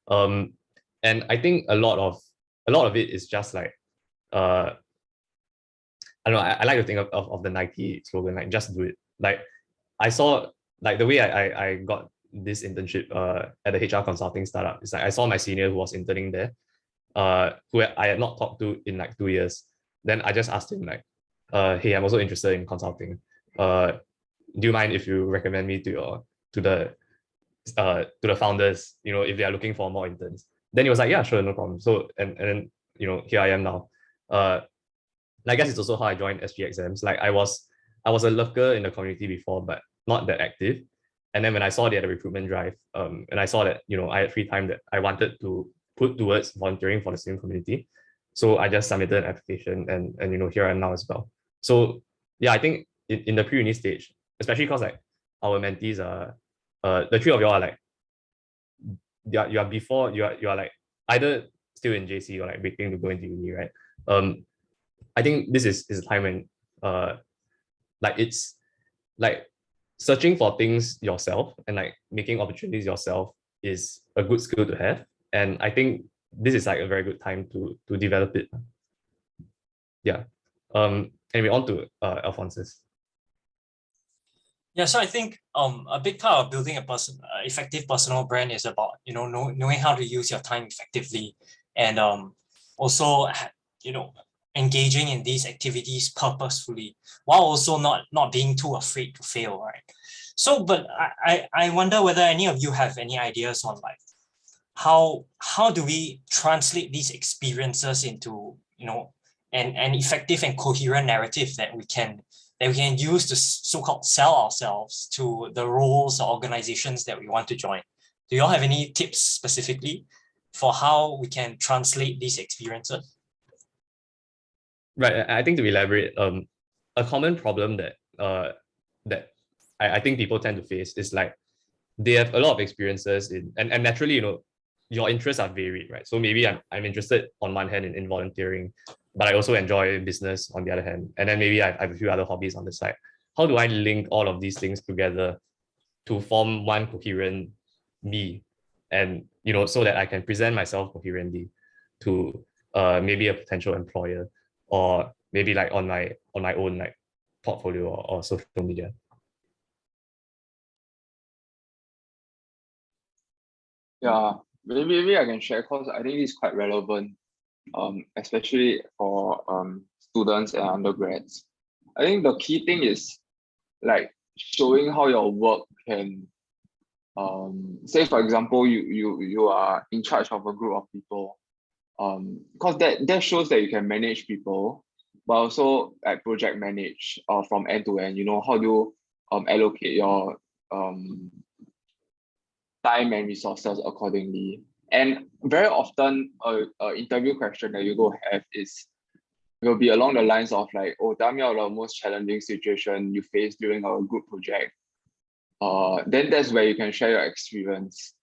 And I think a lot of it is just like I don't know, I like to think of the Nike slogan, like just do it. Like I saw like the way I got this internship at the HR consulting startup. It's like I saw my senior who was interning there, who I had not talked to in like 2 years. Then I just asked him like, hey, I'm also interested in consulting. Do you mind if you recommend me to the founders, if they are looking for more interns? Then he was like, yeah, sure, no problem. So and then here I am now. I guess it's also how I joined SGExams. Like I was a lurker in the community before, but not that active. And then when I saw they had a recruitment drive, and I saw that I had free time that I wanted to put towards volunteering for the same community, so I just submitted an application, and here I am now as well. So yeah, I think in the pre-uni stage, especially because like our mentees are the 3 of you are like you are like either still in JC or like waiting to go into uni, right? I think this is a time when like it's like searching for things yourself and like making opportunities yourself is a good skill to have. And I think this is like a very good time to develop it. Yeah. Anyway, on to Alphonsus. Yeah, so I think a big part of building a effective personal brand is about knowing how to use your time effectively. And also, engaging in these activities purposefully, while also not being too afraid to fail, right? So, but I wonder whether any of you have any ideas on like how do we translate these experiences into an effective and coherent narrative that we can use to so-called sell ourselves to the roles or organizations that we want to join. Do you all have any tips specifically for how we can translate these experiences? Right. I think to elaborate, a common problem that that I think people tend to face is like they have a lot of experiences in, and naturally, your interests are varied, right? So maybe I'm interested on one hand in volunteering, but I also enjoy business on the other hand. And then maybe I have a few other hobbies on the side. How do I link all of these things together to form one coherent me? And so that I can present myself coherently to maybe a potential employer, or maybe like on my own like portfolio or social media. Yeah, maybe I can share because I think it's quite relevant, especially for students and undergrads. I think the key thing is like showing how your work can, say for example, you are in charge of a group of people, because that shows that you can manage people, but also like project manage from end to end. How do you allocate your time and resources accordingly. And very often a interview question that you go have will be along the lines of like, oh, tell me about the most challenging situation you faced during our group project. Then that's where you can share your experience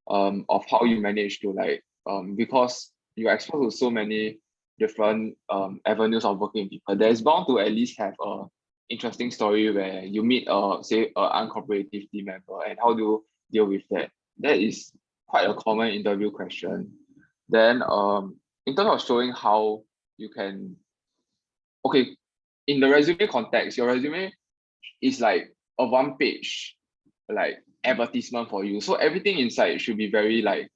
of how you manage to like, because you're exposed to so many different avenues of working with people, there's bound to at least have a interesting story where you meet say an uncooperative team member, and how do you deal with that. That is quite a common interview question. Then in terms of showing how you can, okay, in the resume context, your resume is like a one-page like advertisement for you, so everything inside should be very like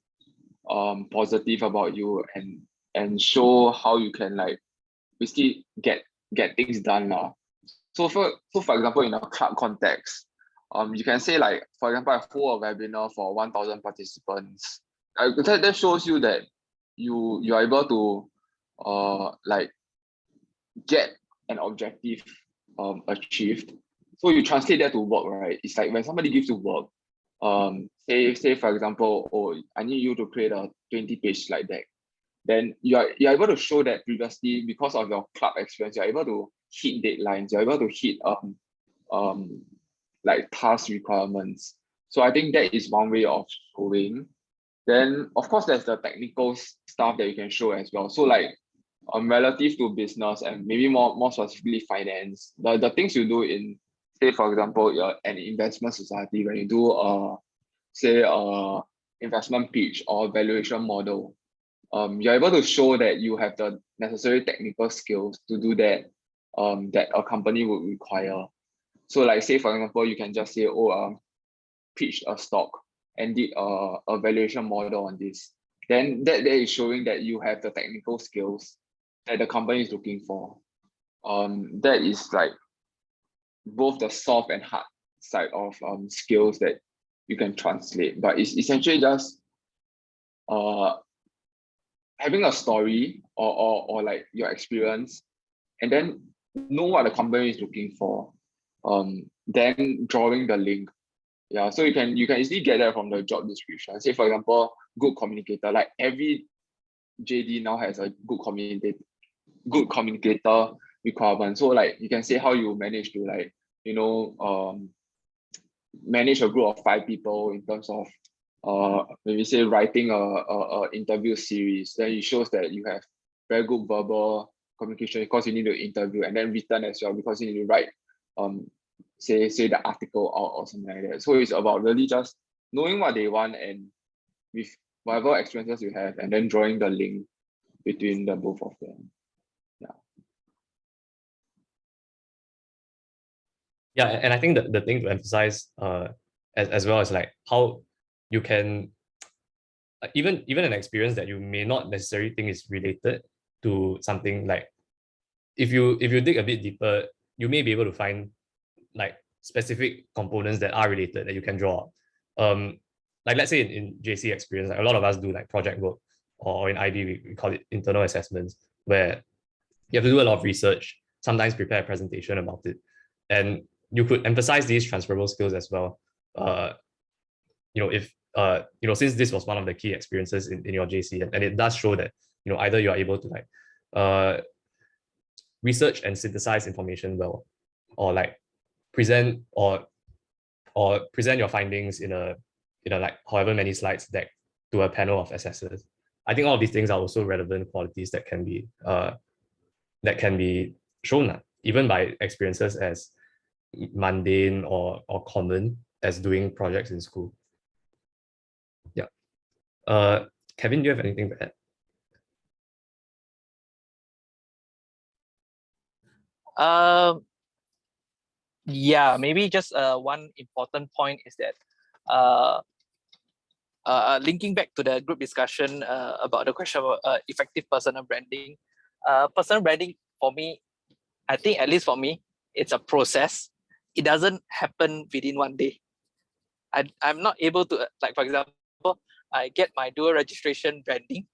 positive about you, and show how you can like basically get things done now. So for example, in a club context, you can say like, for example, I hold a webinar for 1,000 participants. That shows you that you are able to like get an objective achieved. So you translate that to work, right? It's like when somebody gives you work, say for example, oh, I need you to create a 20-page slide deck. Then you're able to show that previously, because of your club experience, you're able to hit deadlines, you're able to hit like task requirements. So I think that is one way of showing. Then of course there's the technical stuff that you can show as well. So like relative to business and maybe more specifically finance, the things you do in, say for example, an investment society, when you do say investment pitch or valuation model, you're able to show that you have the necessary technical skills to do that, that a company would require. So like, say for example, you can just say, oh, pitch a stock and did a valuation model on this. Then that is showing that you have the technical skills that the company is looking for. That is like both the soft and hard side of skills that you can translate, but it's essentially just having a story or like your experience, and then know what the company is looking for, then drawing the link. Yeah, so you can easily get that from the job description. Say for example, good communicator, like every JD now has a good communicator requirement. So like you can say how you manage to like, manage a group of 5 people in terms of maybe say writing a interview series. Then it shows that you have very good verbal communication because you need to interview, and then written as well because you need to write say the article or something like that. So it's about really just knowing what they want, and with whatever experiences you have, and then drawing the link between the both of them. Yeah, and I think the thing to emphasize as well is like how you can even an experience that you may not necessarily think is related, to something like, if you dig a bit deeper, you may be able to find like specific components that are related that you can draw. Like let's say in JC experience, like a lot of us do like project work, or in IB we call it internal assessments, where you have to do a lot of research, sometimes prepare a presentation about it, and you could emphasize these transferable skills as well. If since this was one of the key experiences in your JC, and it does show that either you are able to like research and synthesize information well, or like present present your findings in a like however many slides deck to a panel of assessors. I think all of these things are also relevant qualities that can be shown even by experiences as mundane or common as doing projects in school. Yeah. Kevin, do you have anything to add? Yeah, maybe just one important point is that linking back to the group discussion about the question of effective personal branding. Personal branding for me, I think at least for me, it's a process. It doesn't happen within one day. I'm not able to, like for example, I get my dual registration branding.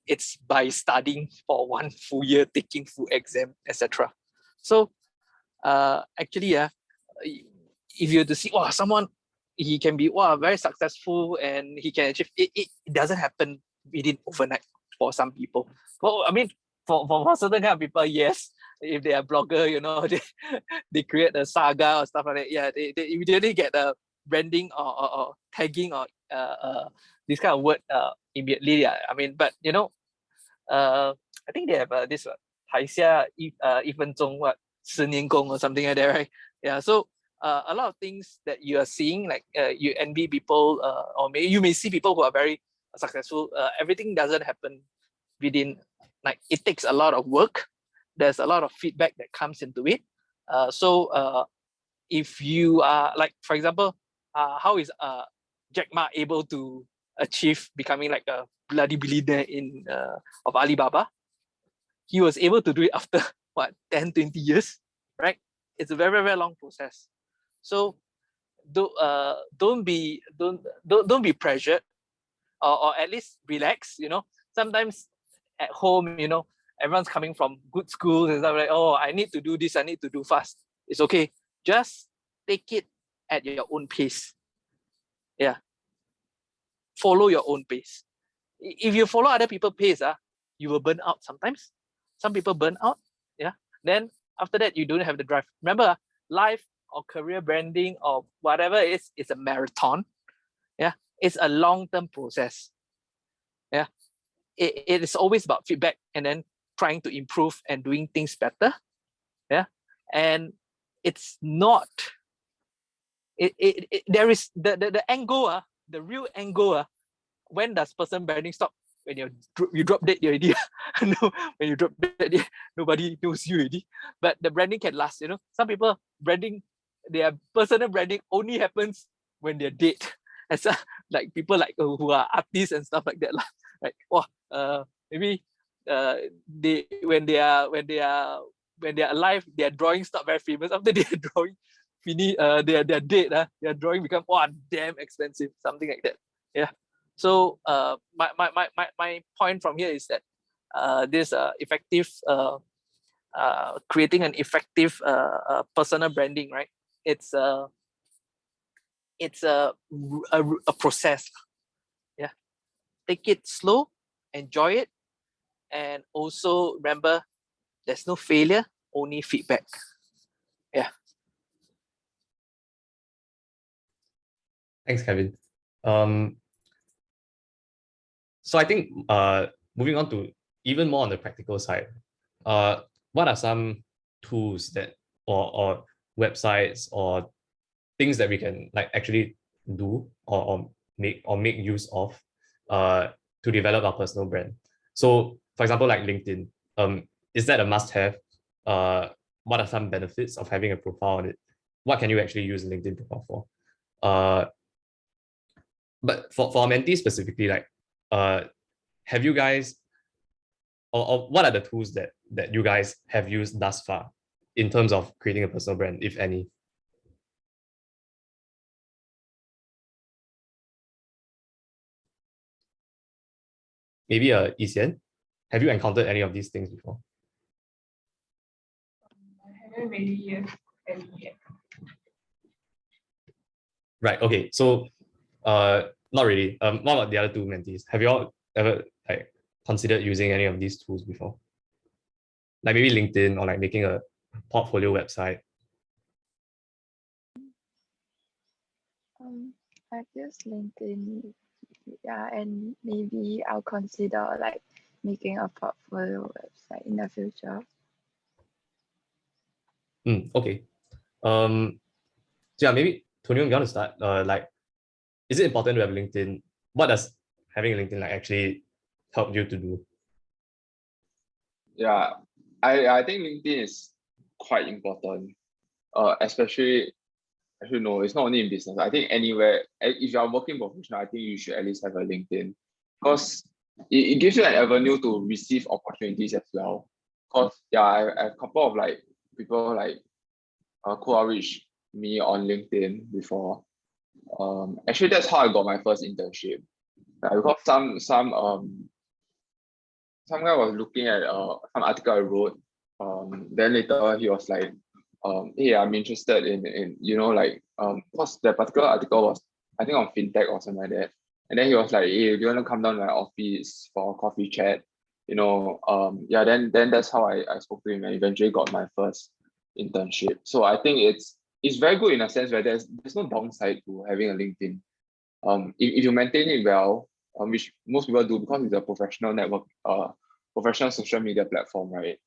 It's by studying for 1 full year, taking full exam, etc. So actually, if you to see, someone, he can be very successful and he can achieve it. It doesn't happen within overnight for some people. Well, I mean, for certain kind of people, yes. If they are blogger, they create a saga or stuff like that. Yeah, they immediately get the branding or tagging or this kind of word immediately. Yeah, I mean, but I think they have this 台下1分钟 10年功 or something like that, right? Yeah, so a lot of things that you are seeing, like you envy people, or you may see people who are very successful. Everything doesn't happen within, like it takes a lot of work. There's a lot of feedback that comes into it. So if you are like, for example, how is Jack Ma able to achieve becoming like a bloody billionaire of Alibaba? He was able to do it after 10-20 years, right? It's a very, very long process. So don't be pressured, or at least relax. Sometimes at home, everyone's coming from good schools and stuff like, I need to do this, I need to do fast. It's okay. Just take it at your own pace. Yeah. Follow your own pace. If you follow other people's pace, you will burn out sometimes. Some people burn out. Yeah. Then after that, you don't have the drive. Remember, life or career branding or whatever it is, it's a marathon. Yeah. It's a long-term process. Yeah. It is always about feedback and then trying to improve and doing things better. Yeah. And it's not, there is the angle, the real angle, when does person branding stop? When you drop dead already. No, when you drop dead, nobody knows you already. But the branding can last. Some people branding, their personal branding only happens when they're dead. As like people like who are artists and stuff like that. Like maybe they when they are alive, their drawings not very famous. After their drawing finish, they're dead. Their drawing become damn expensive, something like that. Yeah. So my point from here is that this effective creating an effective personal branding, right? It's a process. Yeah, take it slow, enjoy it, and also remember there's no failure, only feedback. Yeah. Thanks, Kevin. So I think moving on to even more on the practical side, what are some tools that or websites or things that we can like actually do or make use of to develop our personal brand? So for example, like LinkedIn, is that a must-have? What are some benefits of having a profile on it? What can you actually use LinkedIn profile for? But for our mentees specifically, like, have you guys or what are the tools that you guys have used thus far in terms of creating a personal brand, if any? Maybe Isian, have you encountered any of these things before? I haven't really used any yet. Right. Okay. So, not really. What about the other two mentees? Have you all ever like considered using any of these tools before? Like maybe LinkedIn or like making a portfolio website? I've used LinkedIn, yeah, and maybe I'll consider like making a portfolio website in the future. Okay. So yeah, maybe Tony, you want to start? Like, is it important to have LinkedIn? What does having a LinkedIn like actually help you to do? Yeah, I think LinkedIn is quite important. Especially no, it's not only in business. I think anywhere, if you are working professional, I think you should at least have a LinkedIn because it gives you an avenue to receive opportunities as well. Because yeah, I have a couple of like people like who outreach me on LinkedIn before. Actually, that's how I got my first internship. Because some guy was looking at some article I wrote. Then later he was like, hey, I'm interested in because the particular article was I think on fintech or something like that. And then he was like, hey, do you want to come down to my office for a coffee chat? Yeah, then that's how I spoke to him and eventually got my first internship. So I think it's very good in a sense where there's no downside to having a LinkedIn. If you maintain it well, which most people do because it's a professional network, professional social media platform, right?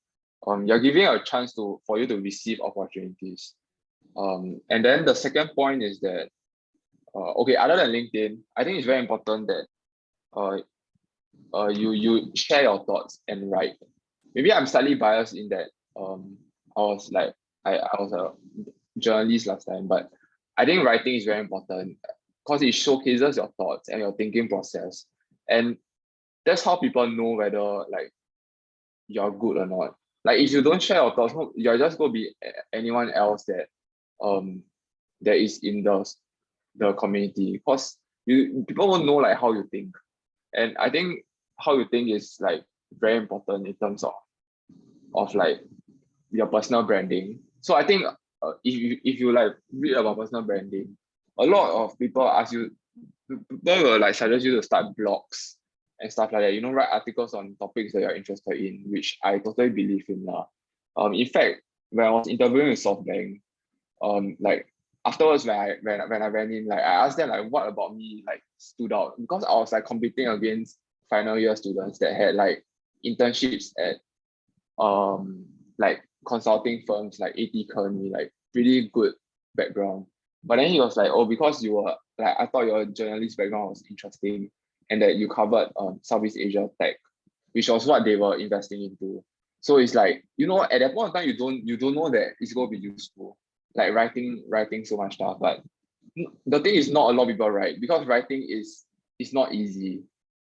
You're giving a chance for you to receive opportunities. And then the second point is that, okay, other than LinkedIn, I think it's very important that you share your thoughts and write. Maybe I'm slightly biased in that I was like I was a journalist last time, but I think writing is very important because it showcases your thoughts and your thinking process. And that's how people know whether like you're good or not. Like if you don't share your thoughts, you're just gonna be anyone else that is in the community because people won't know like how you think. And I think how you think is like very important in terms of like your personal branding. So I think if you like read about personal branding, a lot of people ask you, people will like suggest you to start blogs and stuff like that. Write articles on topics that you're interested in, which I totally believe in now. In fact, when I was interviewing with SoftBank, like afterwards when I went in, like I asked them like what about me like stood out because I was like competing against final year students that had like internships at like consulting firms like AT Kearney, like pretty good background. But then he was like, oh, because you were like, I thought your journalist background was interesting and that you covered Southeast Asia tech, which was what they were investing into. So it's like, at that point of time, you don't know that it's going to be useful, like writing so much stuff. But the thing is, not a lot of people write because writing is not easy.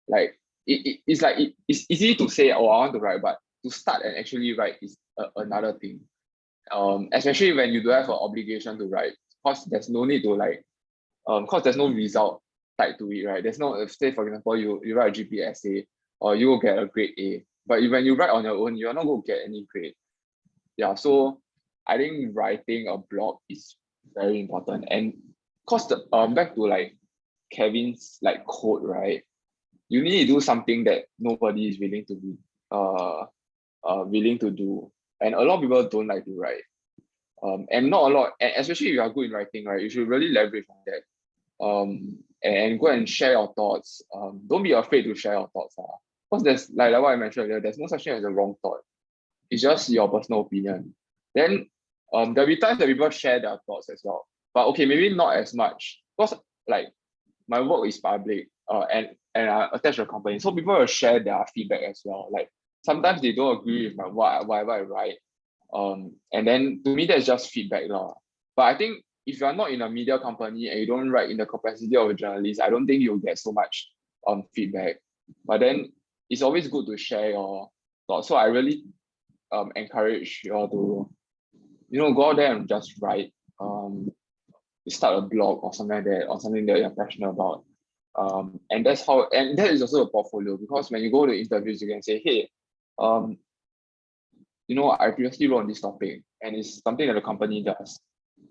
Like it's easy to say, oh, I want to write, but to start and actually write is another thing. Especially when you do have an obligation to write, because there's no need to like, because there's no result tied to it, right? There's no, say for example, you write a GP essay or you will get a grade A, but when you write on your own, you're not going to get any grade. Yeah, so I think writing a blog is very important. And cause back to like Kevin's like quote, right? You need to do something that nobody is willing to be willing to do. And a lot of people don't like to write. And not a lot, and especially if you are good in writing, right? You should really leverage on that. And go and share your thoughts. Don't be afraid to share your thoughts. Because there's like what I mentioned earlier, there's no such thing as a wrong thought. It's just your personal opinion. Then there'll be times that people share their thoughts as well. But okay, maybe not as much. Because like my work is public and I attach to a company. So people will share their feedback as well. Like sometimes they don't agree with whatever I write. And then to me that's just feedback. But I think if you're not in a media company and you don't write in the capacity of a journalist, I don't think you'll get so much feedback. But then it's always good to share thoughts. So I really encourage you all to, go out there and just write. Start a blog or something like that, or something that you're passionate about. And that is also a portfolio, because when you go to interviews, you can say, hey, I previously wrote on this topic, and it's something that the company does.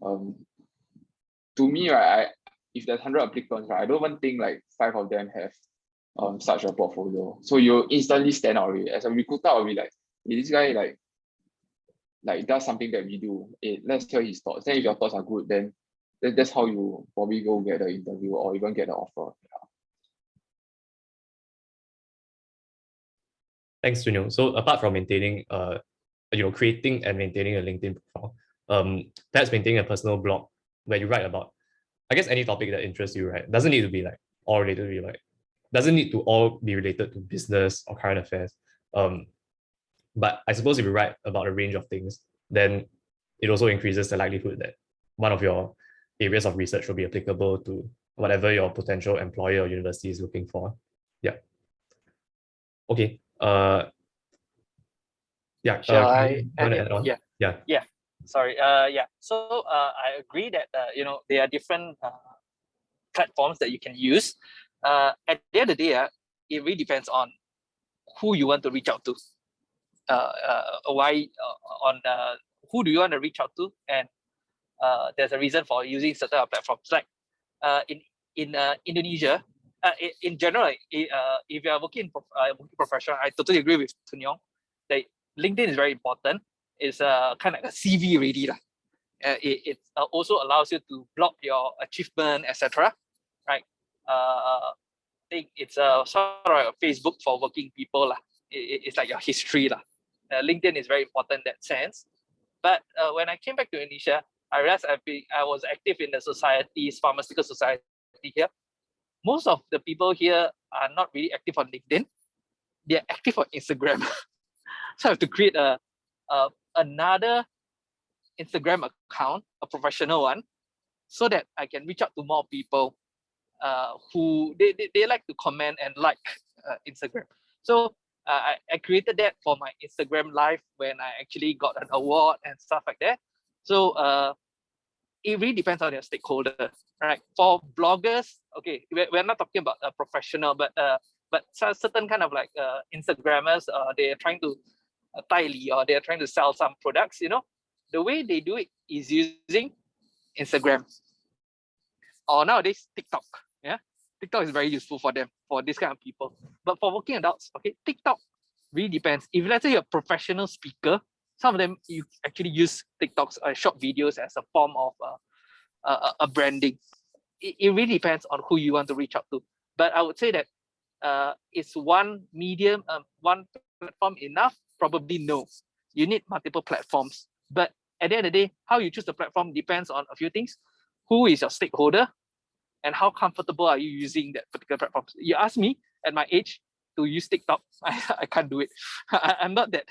To me, right, if there's 100 applicants, right, I don't even think like 5 of them have such a portfolio. So you instantly stand out already. As a recruiter, I'll be like, hey, this guy like does something that we do. Hey, let's hear his thoughts. Then if your thoughts are good, then that's how you probably go get the interview or even get the offer. Thanks, Tunyo. So apart from maintaining, creating and maintaining a LinkedIn profile, perhaps maintaining a personal blog where you write about, I guess, any topic that interests you, right? Doesn't need to be like all related to you, like doesn't need to all be related to business or current affairs. But I suppose if you write about a range of things, then it also increases the likelihood that one of your areas of research will be applicable to whatever your potential employer or university is looking for. Yeah. Okay. Yeah. Shall I add in? add on? Yeah. Yeah. Sorry. So I agree that there are different platforms that you can use. At the end of the day, it really depends on who you want to reach out to. Who do you want to reach out to, and there's a reason for using certain platforms. Like in Indonesia, in general, if you are working professional, I totally agree with Tun Yong that LinkedIn is very important. It's kind of like a CV ready. It also allows you to blog your achievement, etc. Right? I think it's sort of like a Facebook for working people. It's like your history. LinkedIn is very important in that sense. But when I came back to Indonesia, I realized I was active in the societies, pharmaceutical society here. Most of the people here are not really active on LinkedIn. They're active on Instagram. So I have to create another Instagram account, a professional one, so that I can reach out to more people who they like to comment and like Instagram. So I created that for my Instagram live when I actually got an award and stuff like that. So it really depends on your stakeholder, right? For bloggers, okay, we're not talking about a professional, but certain kind of like Instagrammers, they are trying to or they are trying to sell some products. The way they do it is using Instagram or nowadays TikTok. Yeah, TikTok is very useful for them, for this kind of people. But for working adults, okay, TikTok really depends. If let's say you're a professional speaker, some of them you actually use TikToks or short videos as a form of a branding. It really depends on who you want to reach out to. But I would say that is one medium, one platform enough? Probably no. You need multiple platforms. But at the end of the day, how you choose the platform depends on a few things. Who is your stakeholder? And how comfortable are you using that particular platform? You ask me at my age to use TikTok, I can't do it. I'm not that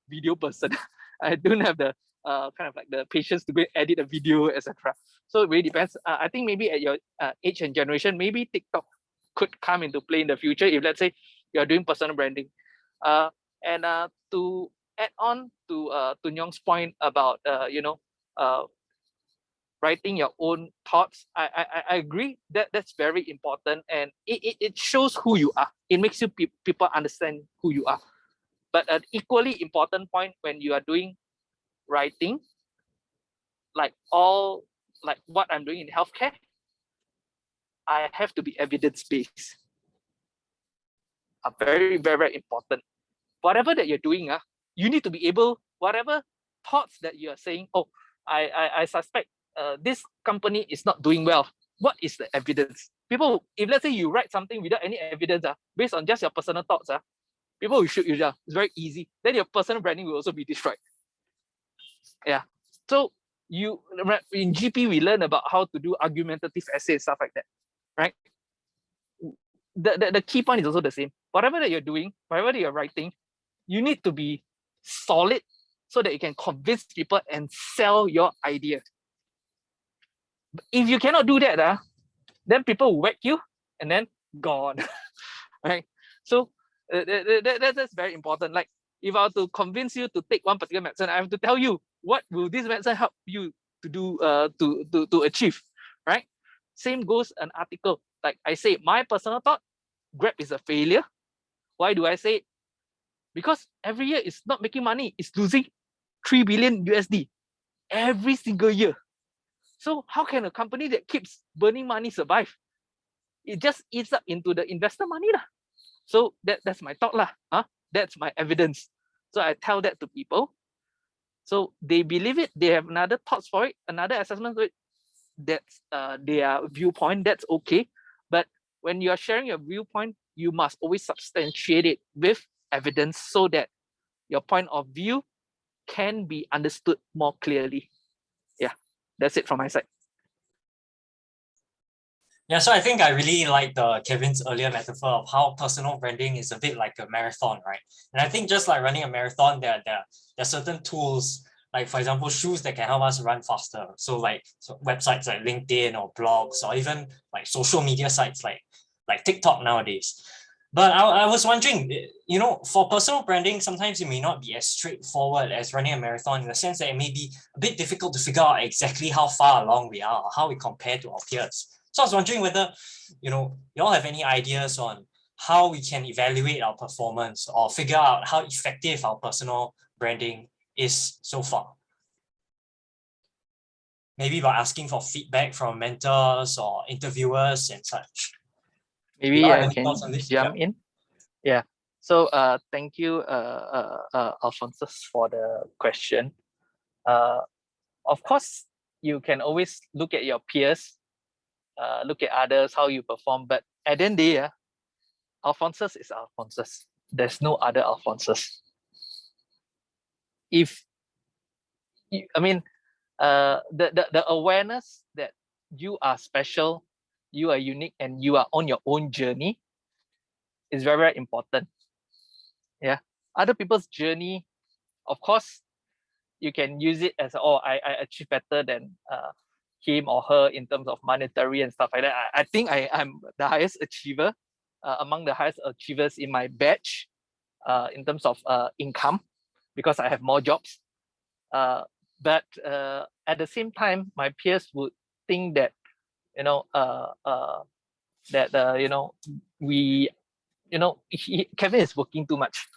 video person. I don't have the kind of like the patience to go edit a video, etc. So it really depends. I think maybe at your age and generation, maybe TikTok could come into play in the future if let's say you're doing personal branding. And to add on to Tun Yong's point about writing your own thoughts, I agree that that's very important, and it shows who you are. It makes you people understand who you are. But an equally important point when you are doing writing, like what I'm doing in healthcare, I have to be evidence-based. Very, very, very important. Whatever that you're doing, you need to be able, whatever thoughts that you are saying, I suspect this company is not doing well. What is the evidence? People, if let's say you write something without any evidence, based on just your personal thoughts, people will shoot you down. It's very easy. Then your personal branding will also be destroyed. Yeah. So in GP, we learn about how to do argumentative essays, stuff like that, right? The key point is also the same. Whatever that you're doing, whatever that you're writing, you need to be solid so that you can convince people and sell your idea. If you cannot do that, then people will whack you and then gone, right? So that's very important. Like If I were to convince you to take one particular medicine, I have to tell you what will this medicine help you to do to achieve, right? Same goes an article. Like I say, my personal thought, Grab is a failure. Why do I say it? Because every year it's not making money. It's losing 3 billion USD every single year. So how can a company that keeps burning money survive? It just eats up into the investor money lah. So that's my thought lah. That's my evidence. So I tell that to people. So they believe it. They have another thoughts for it, another assessment for it. That's their viewpoint. That's okay. But when you are sharing your viewpoint, you must always substantiate it with evidence so that your point of view can be understood more clearly. Yeah, that's it from my side. Yeah, so I think I really like Kevin's earlier metaphor of how personal branding is a bit like a marathon, right? And I think just like running a marathon, there are certain tools, like for example, shoes that can help us run faster. So websites like LinkedIn or blogs, or even like social media sites like TikTok nowadays. But I was wondering, for personal branding, sometimes it may not be as straightforward as running a marathon, in the sense that it may be a bit difficult to figure out exactly how far along we are, or how we compare to our peers. So I was wondering whether, you all have any ideas on how we can evaluate our performance or figure out how effective our personal branding is so far. Maybe by asking for feedback from mentors or interviewers and such. Maybe I can jump in. Yeah. So thank you, Alphonsus, for the question. Of course, you can always look at your peers, look at others, how you perform. But at the end of the day, Alphonsus is Alphonsus. There's no other Alphonsus. The awareness that you are special, you are unique, and you are on your own journey is very, very important. Yeah. Other people's journey, of course, you can use it as, I achieve better than him or her in terms of monetary and stuff like that. I think I'm the highest achiever, among the highest achievers in my batch, in terms of income, because I have more jobs. But at the same time, my peers would think that, Kevin is working too much,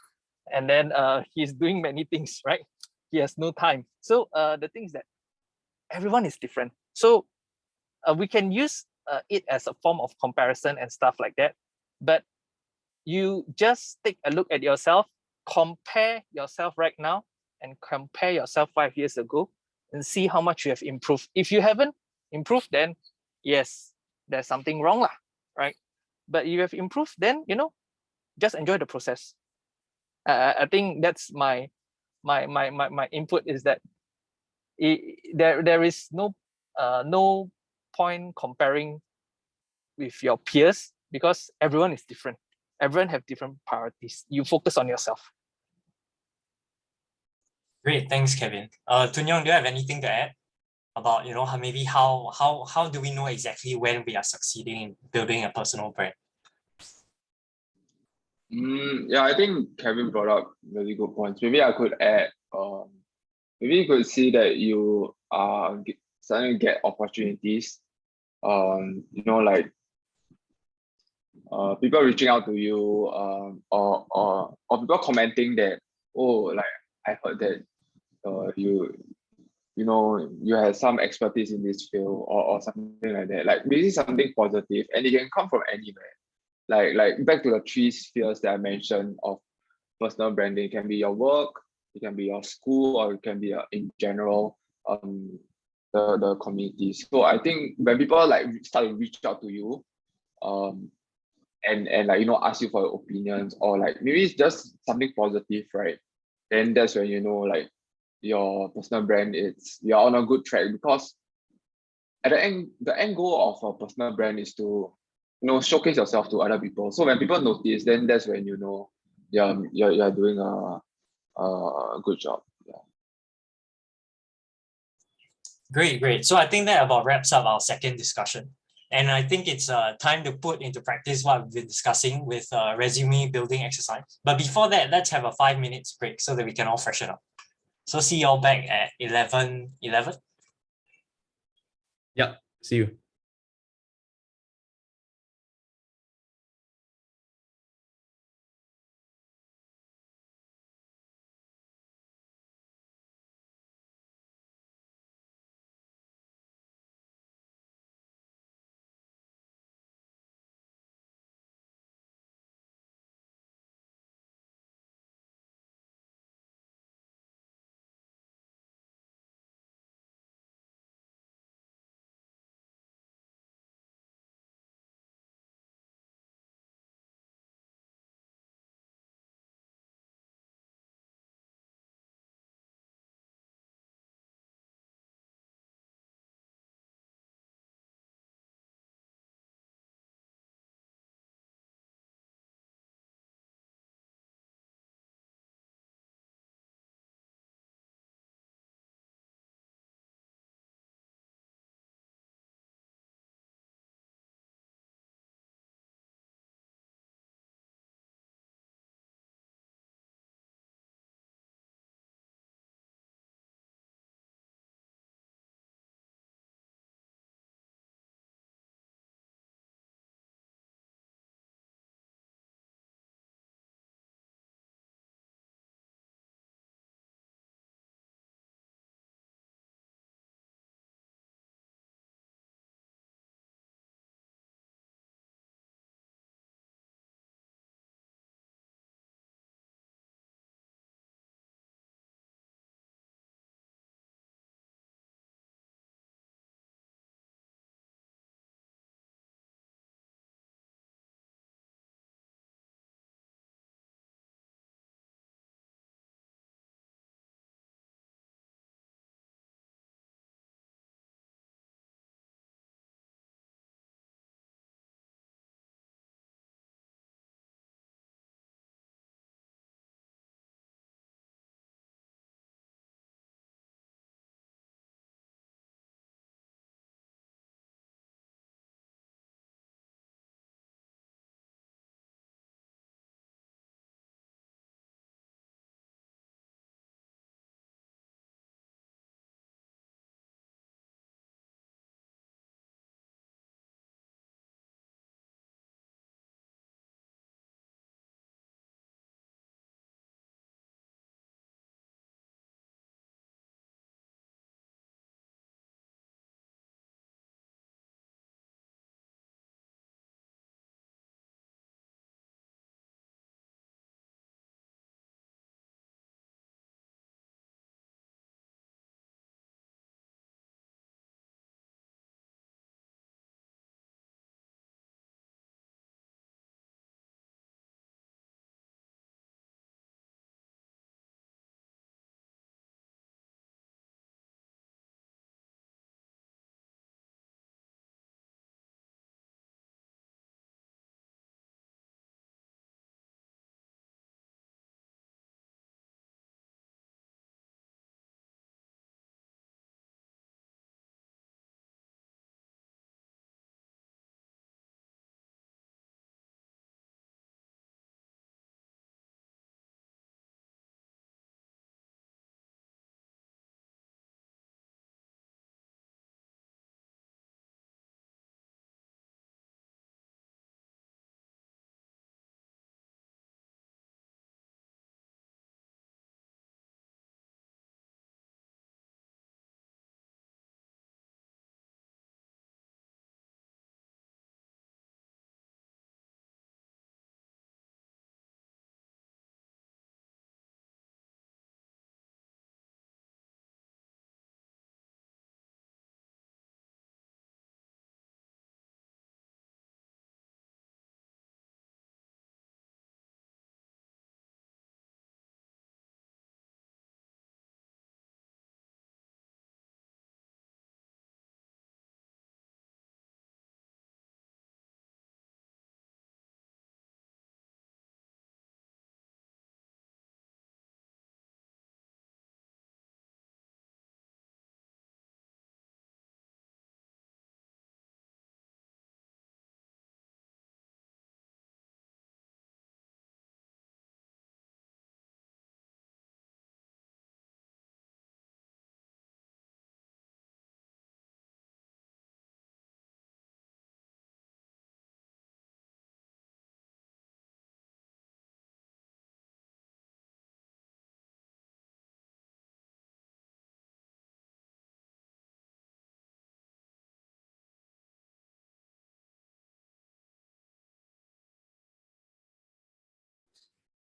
and then he's doing many things, right? He has no time. So the thing is that everyone is different. So we can use it as a form of comparison and stuff like that. But you just take a look at yourself, compare yourself right now, and compare yourself 5 years ago, and see how much you have improved. If you haven't improved, then yes, there's something wrong lah, right? But you have improved, then just enjoy the process. I think that's my input, is that there is no point comparing with your peers, because everyone is different. Everyone have different priorities. You focus on yourself. Great, thanks, Kevin. Tun Yong, do you have anything to add about how do we know exactly when we are succeeding in building a personal brand? Yeah, I think Kevin brought up really good points. Maybe I could add, maybe you could see that you are starting to get opportunities. People reaching out to you, or people commenting that, I heard that you have some expertise in this field, or something like that. Like, this is something positive, and it can come from anywhere. Like back to the 3 spheres that I mentioned of personal branding. It can be your work, it can be your school, or it can be in general the community. So I think when people start to reach out to you, and ask you for your opinions, or maybe it's just something positive, right? Then that's when your personal brand, you're on a good track, because at the end goal of a personal brand is to showcase yourself to other people. So when people notice, then that's when you're doing a good job. Yeah. Great. So I think that about wraps up our second discussion. And I think it's time to put into practice what we've been discussing with resume building exercise. But before that, let's have a 5 minutes break so that we can all freshen up. So see y'all back at 11:11. Yeah, see you.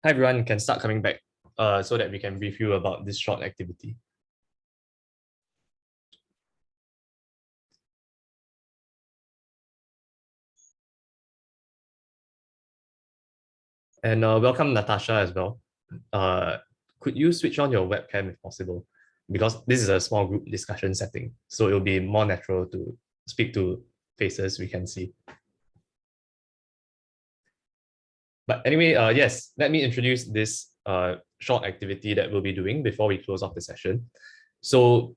Hi everyone, you can start coming back so that we can brief you about this short activity. And welcome Natasha as well. Could you switch on your webcam if possible? Because this is a small group discussion setting, so it'll be more natural to speak to faces we can see. But anyway, yes, let me introduce this short activity that we'll be doing before we close off the session. So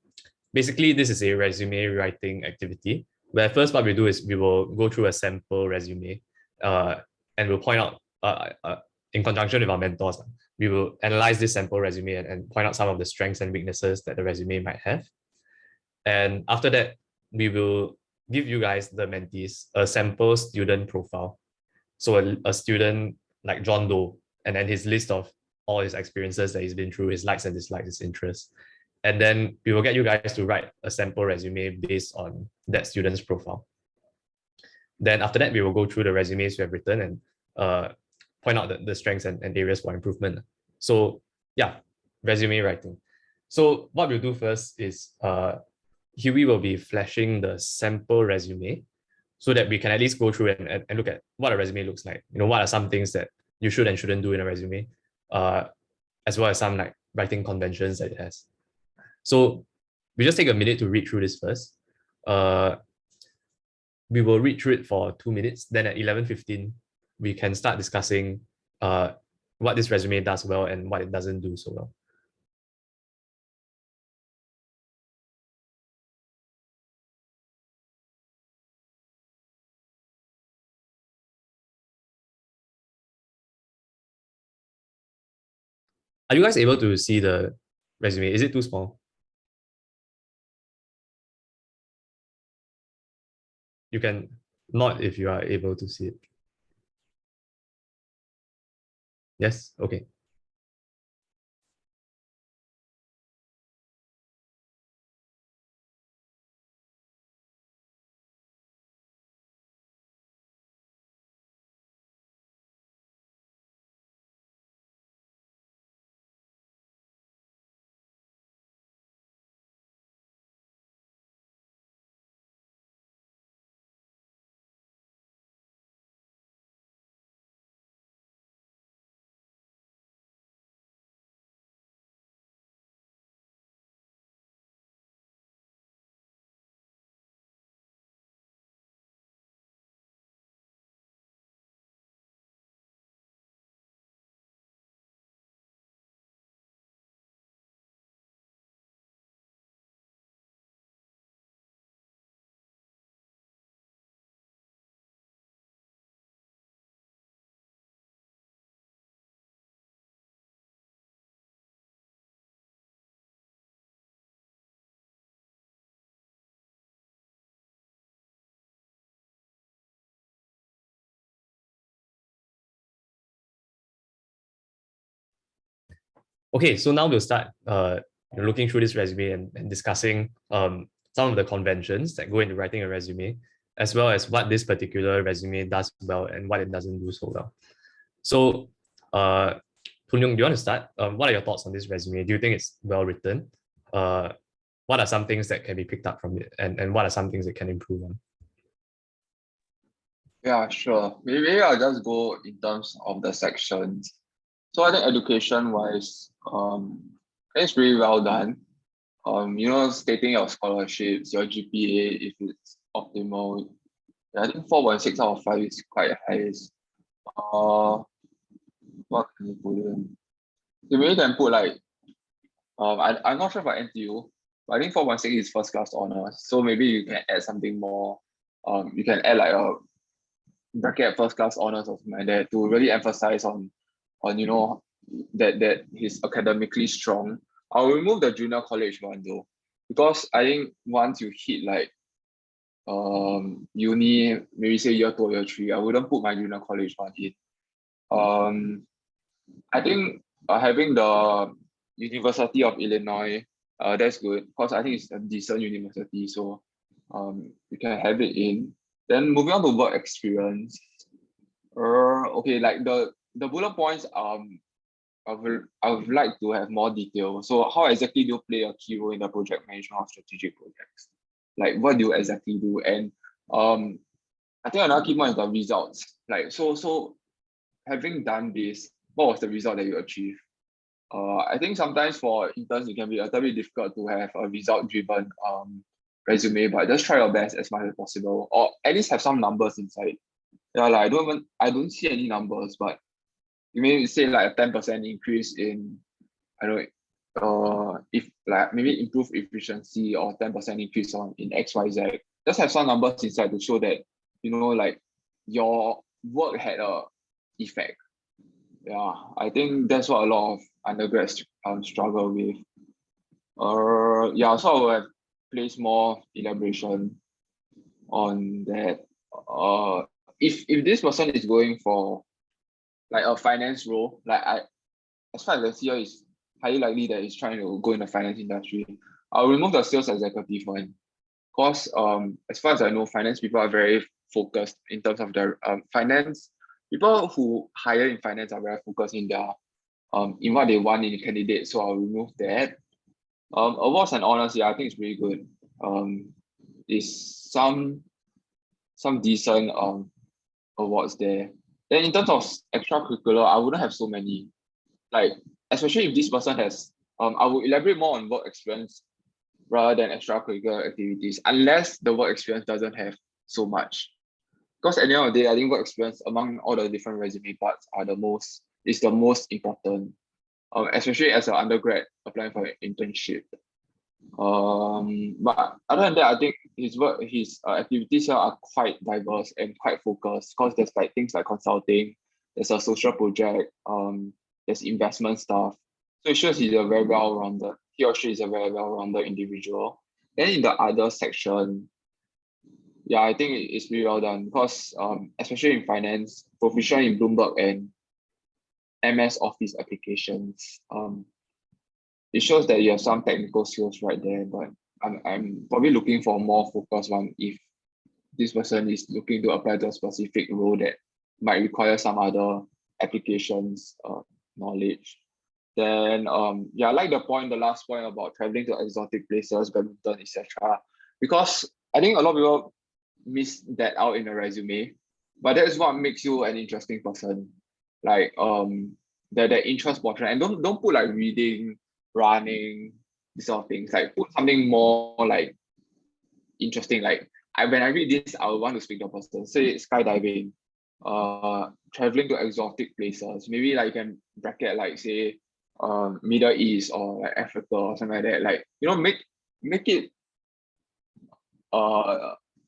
basically, this is a resume writing activity, where first what we do is we will go through a sample resume and we'll point out, in conjunction with our mentors, we will analyze this sample resume and point out some of the strengths and weaknesses that the resume might have. And after that, we will give you guys, the mentees, a sample student profile. So a student like John Doe, and then his list of all his experiences that he's been through, his likes and dislikes, his interests. And then we will get you guys to write a sample resume based on that student's profile. Then after that, we will go through the resumes we have written and point out the strengths and areas for improvement. So yeah, resume writing. So what we'll do first is Huey will be flashing the sample resume so that we can at least go through and look at what a resume looks like. You know, what are some things that you should and shouldn't do in a resume, as well as some like writing conventions that it has. So we just take a minute to read through this first. We will read through it for 2 minutes. Then at 11:15, we can start discussing what this resume does well and what it doesn't do so well. Are you guys able to see the resume? Is it too small? You can nod if you are able to see it. Yes? Okay. Okay, so now we'll start looking through this resume and discussing some of the conventions that go into writing a resume, as well as what this particular resume does well and what it doesn't do so well. So, Pun Yung, do you want to start? What are your thoughts on this resume? Do you think it's well written? What are some things that can be picked up from it, and what are some things it can improve on? Yeah, sure. Maybe I'll just go in terms of the sections. So I think education-wise, I think it's pretty well done. You know, stating your scholarships, your GPA, if it's optimal. Yeah, I think 4.6 out of 5 is quite high. What can you put in? You maybe can put like, I'm not sure about NTU, but I think 4.6 is first class honors. So maybe you can add something more. You can add like a bracket first class honors or something like that to really emphasize on you know that he's academically strong. I'll remove the junior college one though, because I think once you hit like uni, maybe say year 2 or year 3, I wouldn't put my junior college one in. I think having the University of Illinois, that's good because I think it's a decent university, so you can have it in. Then moving on to work experience. Okay, like the bullet points I would like to have more detail. So how exactly do you play a key role in the project management of strategic projects? Like what do you exactly do? And I think another key point is the results. Like so having done this, what was the result that you achieved? I think sometimes for interns it can be a little bit difficult to have a result-driven resume, but just try your best as much as possible, or at least have some numbers inside. Yeah, like I don't see any numbers, but you may say like a 10% increase in, I don't know, if like maybe improve efficiency or 10% increase in XYZ. Just have some numbers inside to show that, like your work had a effect. Yeah, I think that's what a lot of undergrads struggle with. Yeah, so I will have placed more elaboration on that. If this person is going for like a finance role, as far as I see, is highly likely that he's trying to go in the finance industry. I'll remove the sales executive one, because as far as I know, finance people are very focused in terms of their finance. People who hire in finance are very focused in their in what they want in a candidate. So I'll remove that. Awards and honors, yeah, I think it's really good. Is some decent awards there. Then in terms of extracurricular, I wouldn't have so many. Like, especially if this person has, I would elaborate more on work experience rather than extracurricular activities, unless the work experience doesn't have so much. Because at the end of the day, I think work experience among all the different resume parts is the most important, especially as an undergrad applying for an internship. But other than that, I think his activities here are quite diverse and quite focused, because there's like things like consulting, there's a social project, there's investment stuff. So it shows he or she is a very well-rounded individual. Then in the other section, yeah, I think it's pretty well done, because especially in finance, proficient in Bloomberg and MS Office applications. It shows that you have some technical skills right there, but I'm probably looking for a more focused one if this person is looking to apply to a specific role that might require some other applications knowledge. Then yeah, I like the last point about traveling to exotic places, badminton, etc. Because I think a lot of people miss that out in a resume, but that is what makes you an interesting person. Like the interest portion, and don't put like reading, running, these sort of things. Like put something more like interesting. Like when I read this, I would want to speak to a person. Say skydiving, traveling to exotic places. Maybe like you can bracket like say Middle East or like Africa or something like that. Like, make it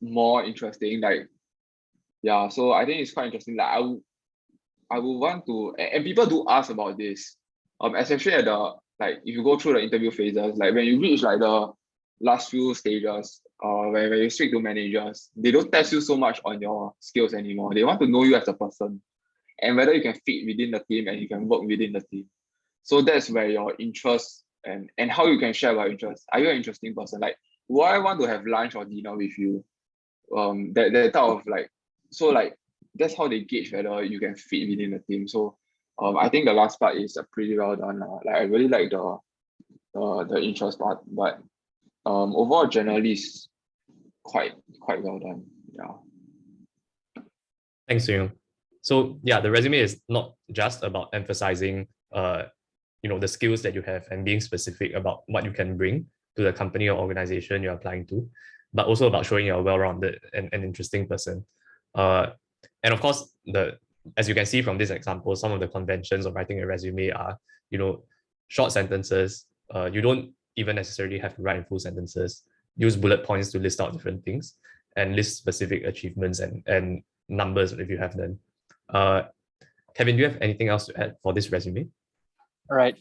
more interesting. Like, yeah, so I think it's quite interesting. Like I would want to, and people do ask about this, especially at the, like, if you go through the interview phases, like when you reach like the last few stages, when you speak to managers, they don't test you so much on your skills anymore. They want to know you as a person and whether you can fit within the team and you can work within the team. So that's where your interest and how you can share about interest. Are you an interesting person? Like, will I want to have lunch or dinner with you? That type of like, so like that's how they gauge whether you can fit within the team. So I think the last part is pretty well done. Like I really like the interest part, but overall generally is quite well done. Yeah. Thanks, Young. So yeah, the resume is not just about emphasizing the skills that you have and being specific about what you can bring to the company or organization you're applying to, but also about showing you're a well-rounded and interesting person. And of course, as you can see from this example, some of the conventions of writing a resume are, short sentences. You don't even necessarily have to write in full sentences. Use bullet points to list out different things and list specific achievements and numbers if you have them. Kevin, do you have anything else to add for this resume? All right.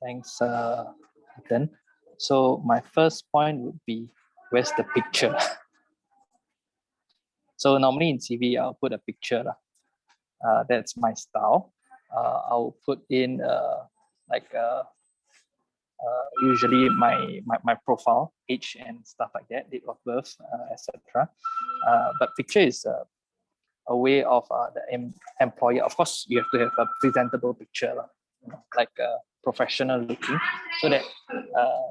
Thanks, Ethan. So my first point would be, where's the picture? So normally in CV, I'll put a picture. That's my style. I'll put in usually my profile, age and stuff like that, date of birth, etc. But picture is a way of the employer. Of course, you have to have a presentable picture. like professional looking, so that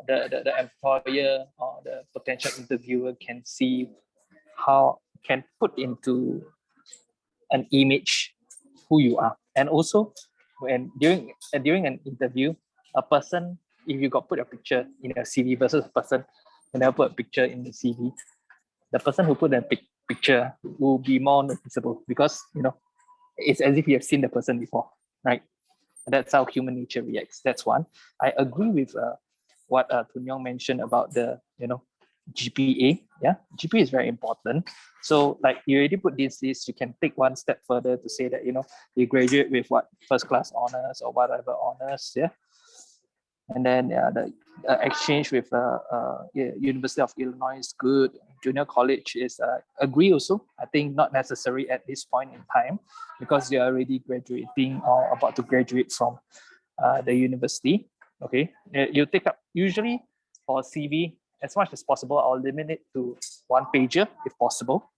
the employer or the potential interviewer can see how can put into an image who you are. And also when during an interview, a person, if you got put a picture in a CV versus a person who never put a picture in the CV, the person who put a picture will be more noticeable, because it's as if you have seen the person before, right? That's how human nature reacts. That's one. I agree with what Tun Yong mentioned about the GPA. Yeah, GPA is very important. So like you already put this list, you can take one step further to say that you graduate with what, first class honors or whatever honors. Yeah, and then the exchange with University of Illinois is good. Junior college is agree also. I think not necessary at this point in time, because you're already graduating or about to graduate from the university. Okay, you take up usually for CV, as much as possible, I'll limit it to 1 pager if possible.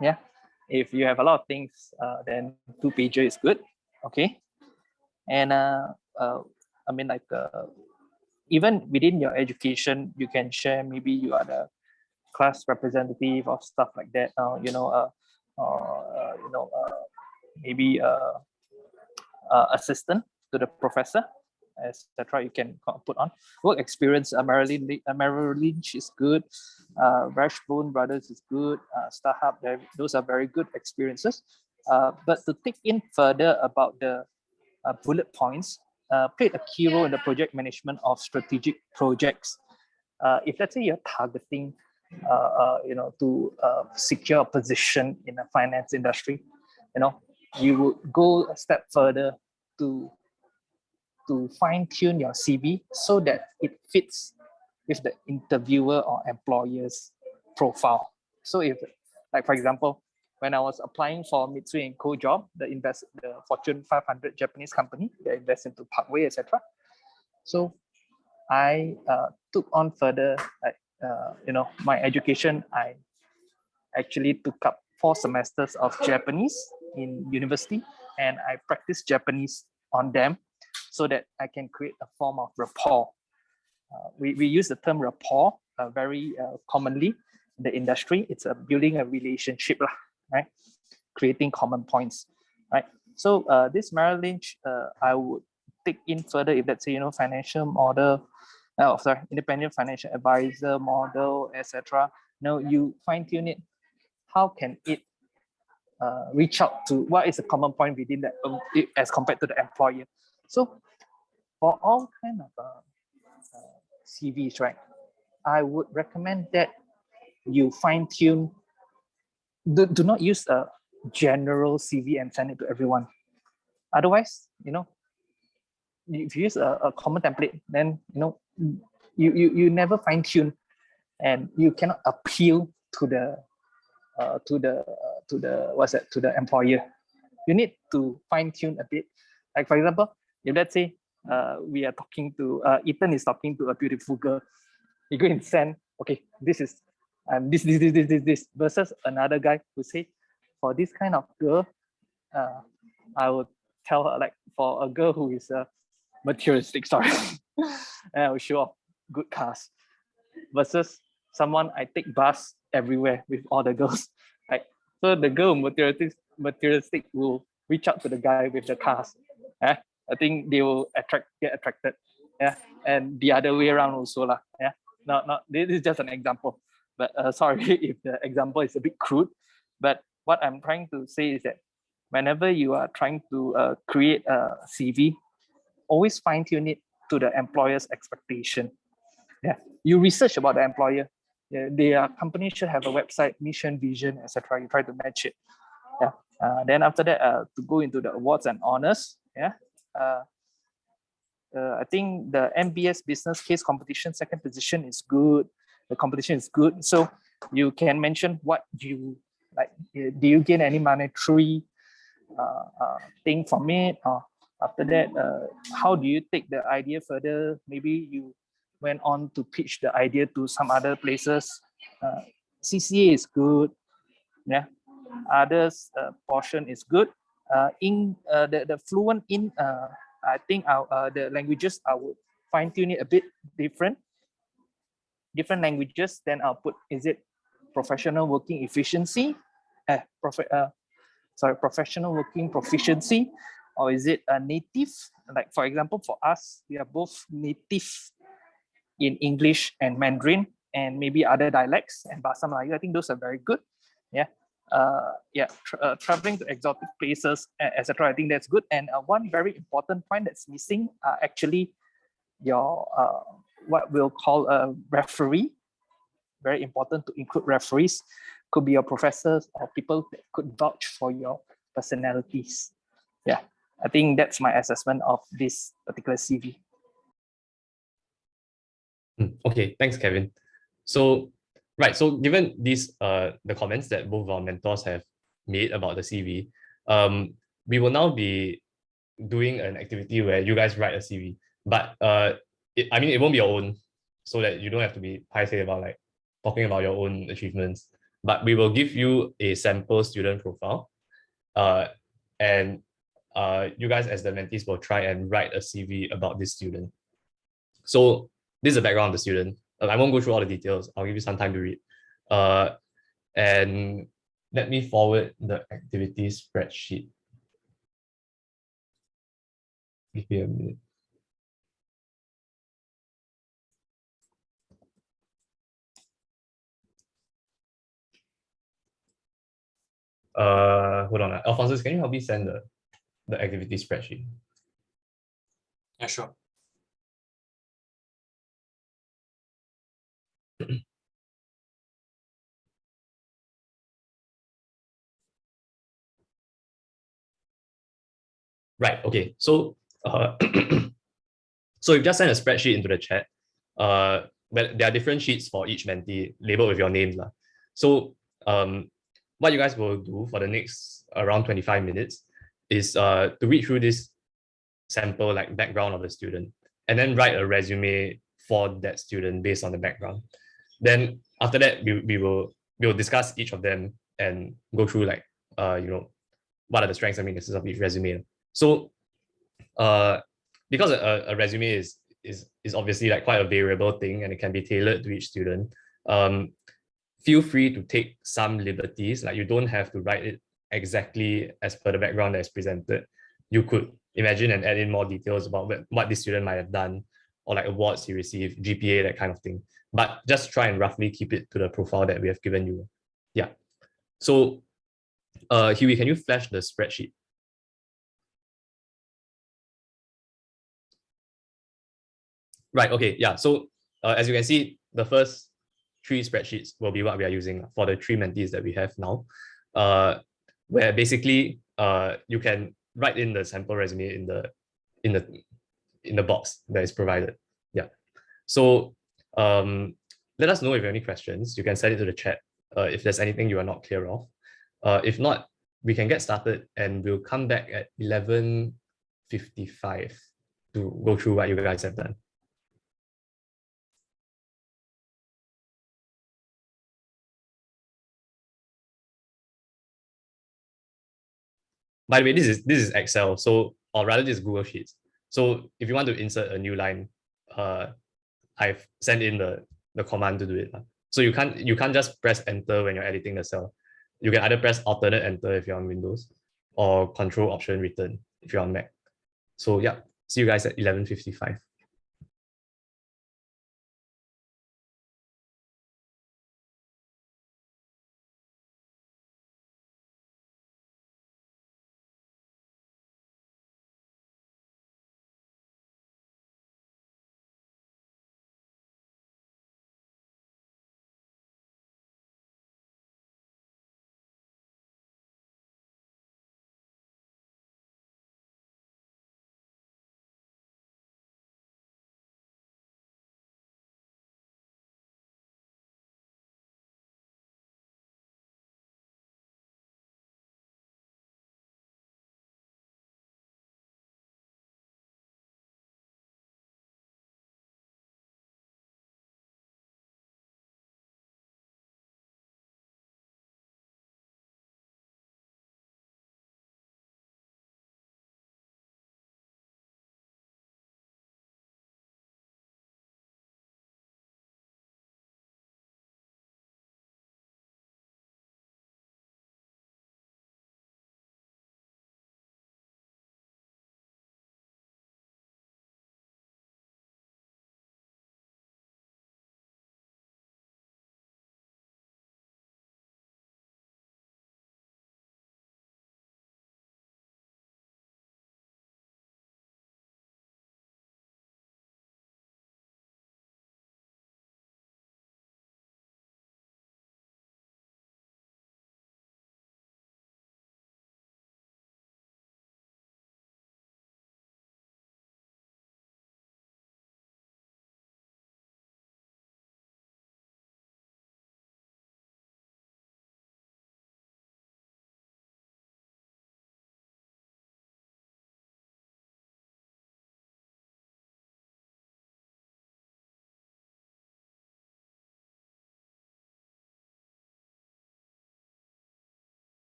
Yeah, if you have a lot of things, then 2 pager is good. Okay, and I mean, like even within your education, you can share, maybe you are the class representative or stuff like that. Maybe assistant to the professor, etc. You can put on work experience. Merrill Lynch is good. Rashbone Brothers is good. StarHub, those are very good experiences. But to take in further about the bullet points, played a key role in the project management of strategic projects. If let's say you're targeting, to secure a position in the finance industry, you would go a step further to fine tune your CV so that it fits with the interviewer or employer's profile. So if, like for example, when I was applying for Mitsui & Co job, the Fortune 500 Japanese company that invest into Parkway, etc. So I took on further, my education. I actually took up 4 semesters of Japanese in university, and I practiced Japanese on them so that I can create a form of rapport. We use the term rapport very commonly in the industry. It's building a relationship, right? Creating common points, right? So this Merrill Lynch, I would take in further if let's say, financial model, independent financial advisor model, etc. You fine tune it. How can it reach out to, what is a common point within that as compared to the employer? So for all kind of CVs, right, I would recommend that you fine tune. Do not use a general CV and send it to everyone. Otherwise, if you use a common template, then you never fine tune, and you cannot appeal to the employer. You need to fine tune a bit. Like for example, if let's say we are talking to Ethan is talking to a beautiful girl, you go and send, okay, this is this versus another guy who say, for this kind of girl, I would tell her, like for a girl who is materialistic, sorry, and I will show off good cars, versus someone I take bus everywhere with all the girls, right? So the girl materialistic will reach out to the guy with the cars. I think they will get attracted. Yeah, and the other way around also lah. Yeah, not this is just an example, but sorry if the example is a bit crude. But what I'm trying to say is that whenever you are trying to create a CV, always fine tune it to the employer's expectation. Yeah, you research about the employer. Yeah, their company should have a website, mission, vision, etc. You try to match it. Yeah. Then after that, to go into the awards and honors. Yeah. I think the MBS business case competition, second position is good. The competition is good. So you can mention what you like. Do you gain any monetary thing from it? Or after that, how do you take the idea further? Maybe you went on to pitch the idea to some other places. CCA is good. Yeah. Others portion is good. In the fluent in I think the languages, I would fine tune it a bit different languages. Then I'll put, is it professional working efficiency? Professional working proficiency, or is it a native? Like for example, for us, we are both native in English and Mandarin, and maybe other dialects and Bahasa Melayu. I think those are very good. Yeah. Traveling to exotic places, etc. I think that's good. And one very important point that's missing are actually your what we'll call a referee. Very important to include referees. Could be your professors or people that could vouch for your personalities. Yeah, I think that's my assessment of this particular CV. Okay, thanks, Kevin. So, right, so given these the comments that both our mentors have made about the CV, we will now be doing an activity where you guys write a CV, but it won't be your own, so that you don't have to be paiseh about like talking about your own achievements. But we will give you a sample student profile, and you guys as the mentees will try and write a CV about this student. So this is the background of the student. I won't go through all the details. I'll give you some time to read. And let me forward the activity spreadsheet. Give me a minute. Hold on. Alphonsus, can you help me send the activity spreadsheet? Yeah, sure. Right. Okay. So, so you've just sent a spreadsheet into the chat. But there are different sheets for each mentee labeled with your names. So, what you guys will do for the next around 25 minutes is to read through this sample like background of the student and then write a resume for that student based on the background. Then after that, we will discuss each of them and go through like what are the strengths and weaknesses of each resume. So because a resume is obviously like quite a variable thing and it can be tailored to each student, feel free to take some liberties. Like you don't have to write it exactly as per the background that is presented. You could imagine and add in more details about what this student might have done, or like awards he received, GPA, that kind of thing. But just try and roughly keep it to the profile that we have given you. Yeah. So Huey, can you flash the spreadsheet? Right, okay, yeah. So as you can see, the first 3 spreadsheets will be what we are using for the 3 mentees that we have now, where basically you can write in the sample resume in the box that is provided. Yeah. So let us know if you have any questions. You can send it to the chat if there's anything you are not clear of. If not, we can get started and we'll come back at 11:55 to go through what you guys have done. By the way, this is Excel, so or rather this is Google Sheets. So if you want to insert a new line, I've sent in the command to do it. So you can't just press enter when you're editing the cell. You can either press alternate enter if you're on Windows, or control option return if you're on Mac. So yeah, see you guys at 11:55.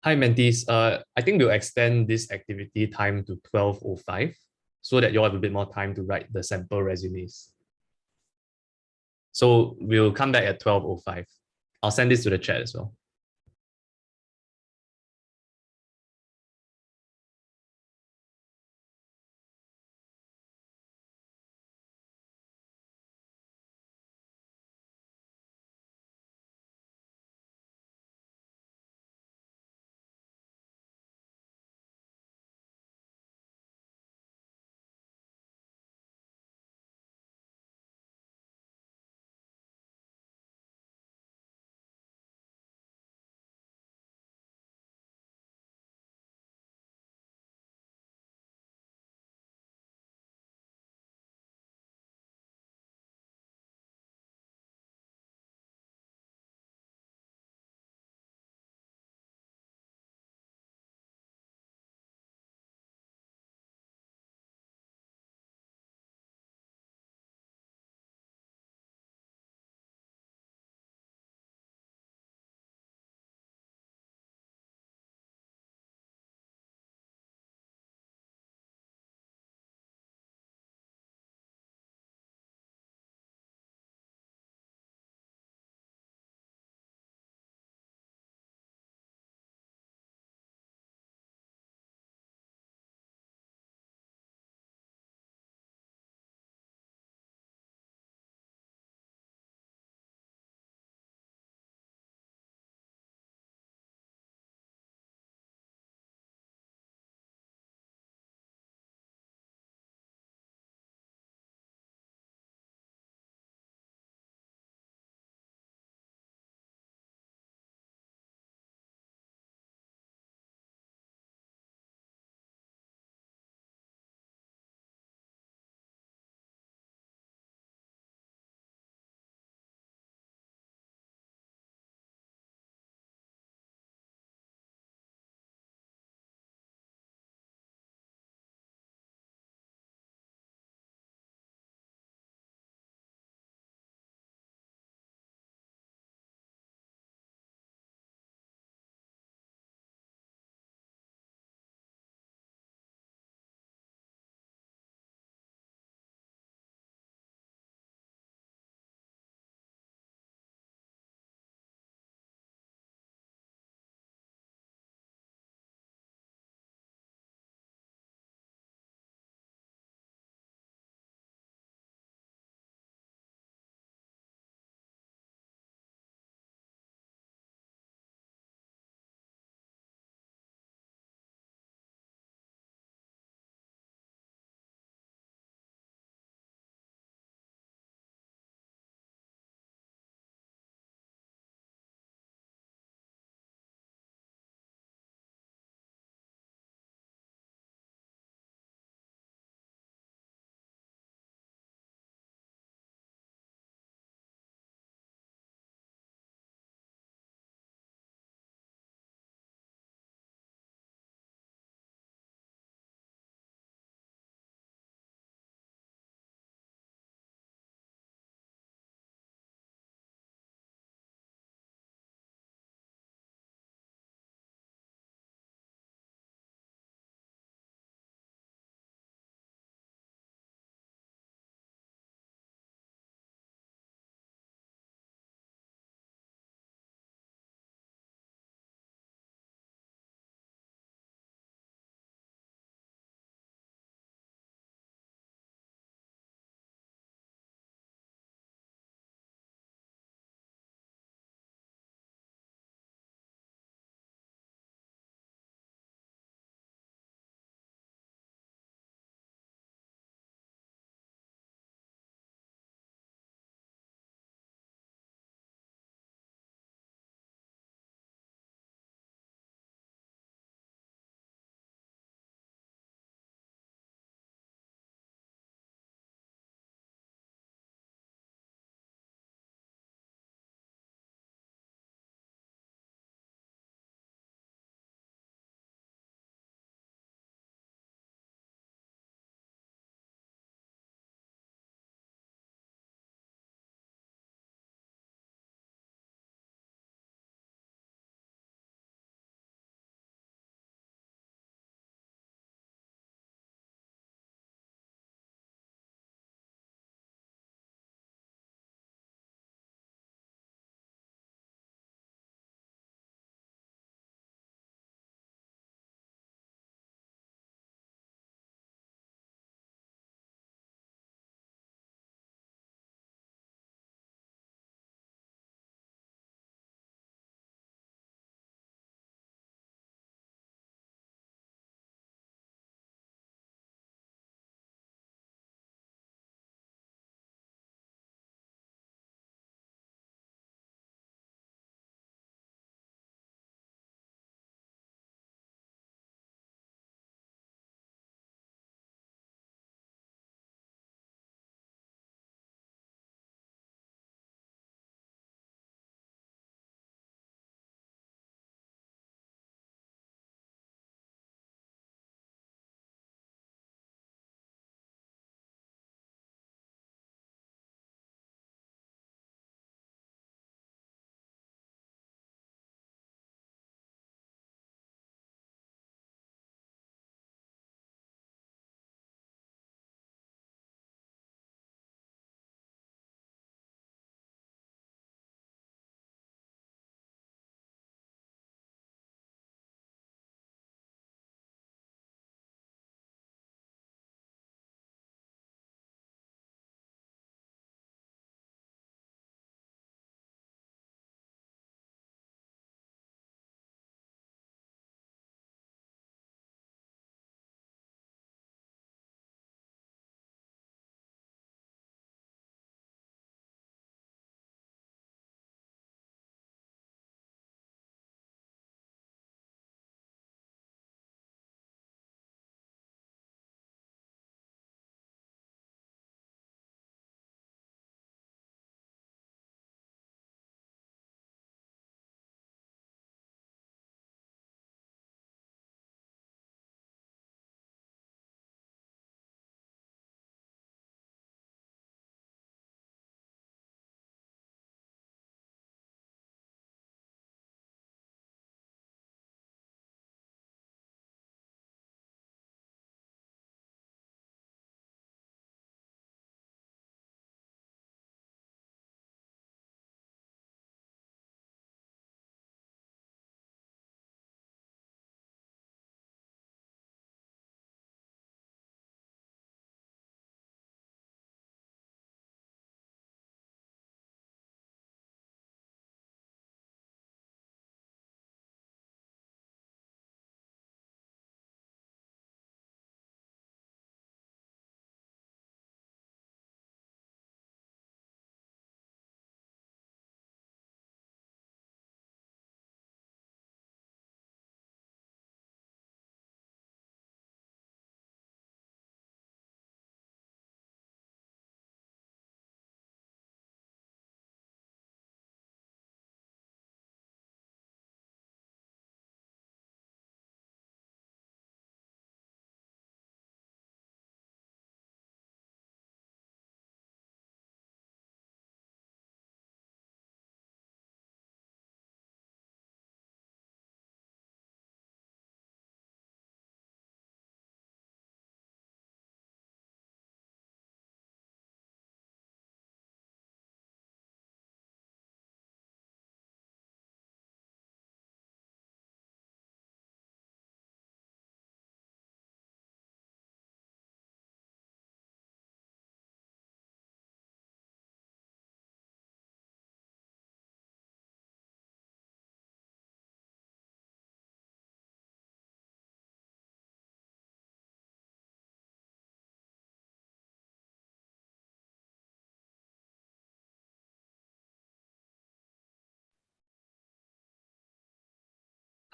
Hi, mentees. I think we'll extend this activity time to 12:05 so that you'll have a bit more time to write the sample resumes. So we'll come back at 12:05. I'll send this to the chat as well.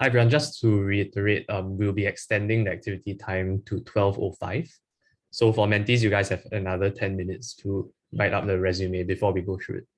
Hi everyone, just to reiterate, we'll be extending the activity time to 12:05. So for mentees, you guys have another 10 minutes to write up the resume before we go through it.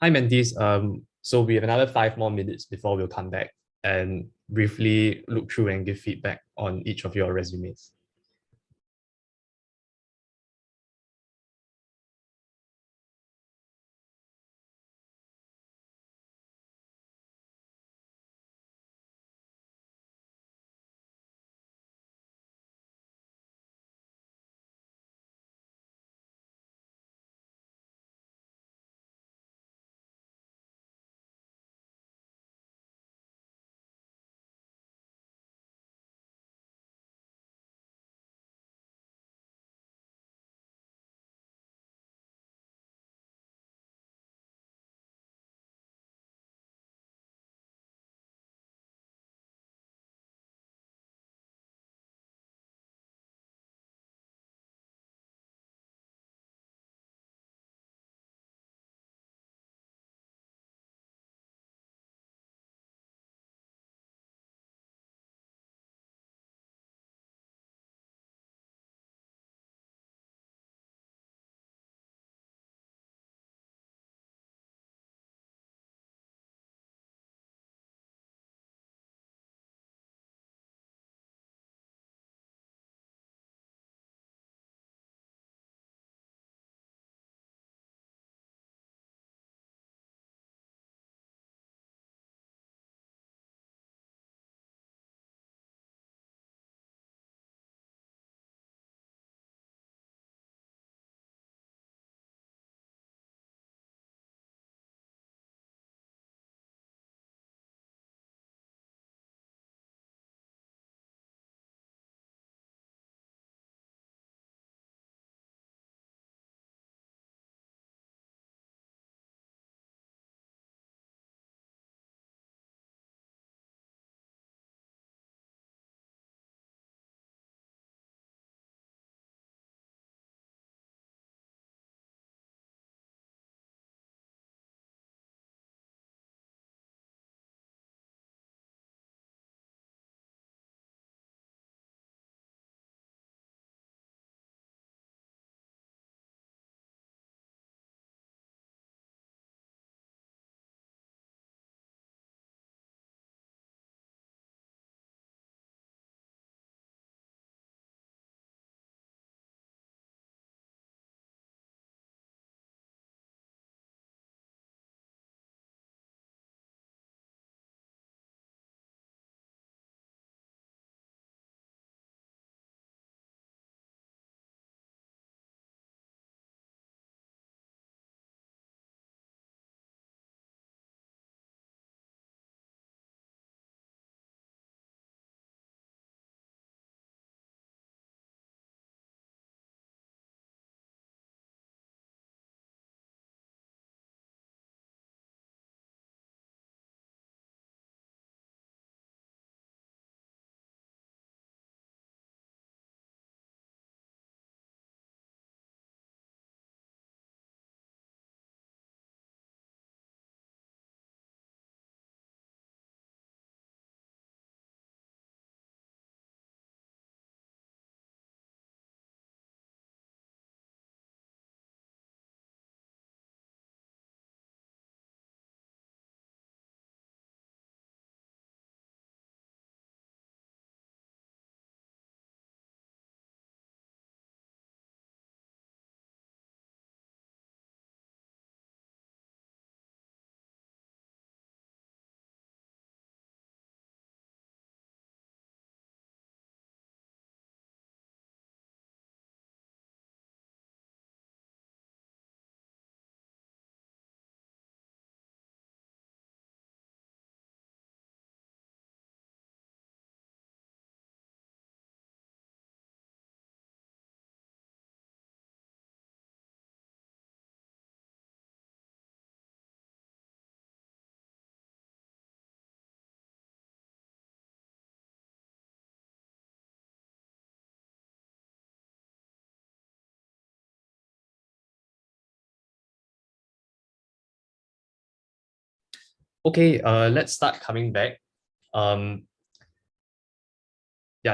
Hi, mentees. So we have another 5 more minutes before we'll come back and briefly look through and give feedback on each of your resumes. Okay, let's start coming back. Yeah,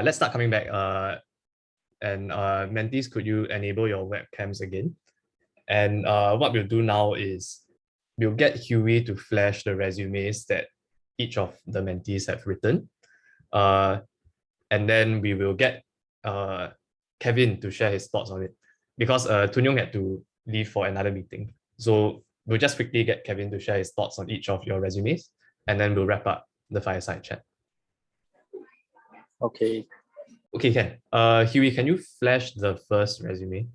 let's start coming back. And mentees, could you enable your webcams again? And what we'll do now is we'll get Huey to flash the resumes that each of the mentees have written. And then we will get Kevin to share his thoughts on it, because Tun Yong had to leave for another meeting. So we'll just quickly get Kevin to share his thoughts on each of your resumes, and then we'll wrap up the fireside chat. Okay. Okay, Ken. Huey, can you flash the first resume?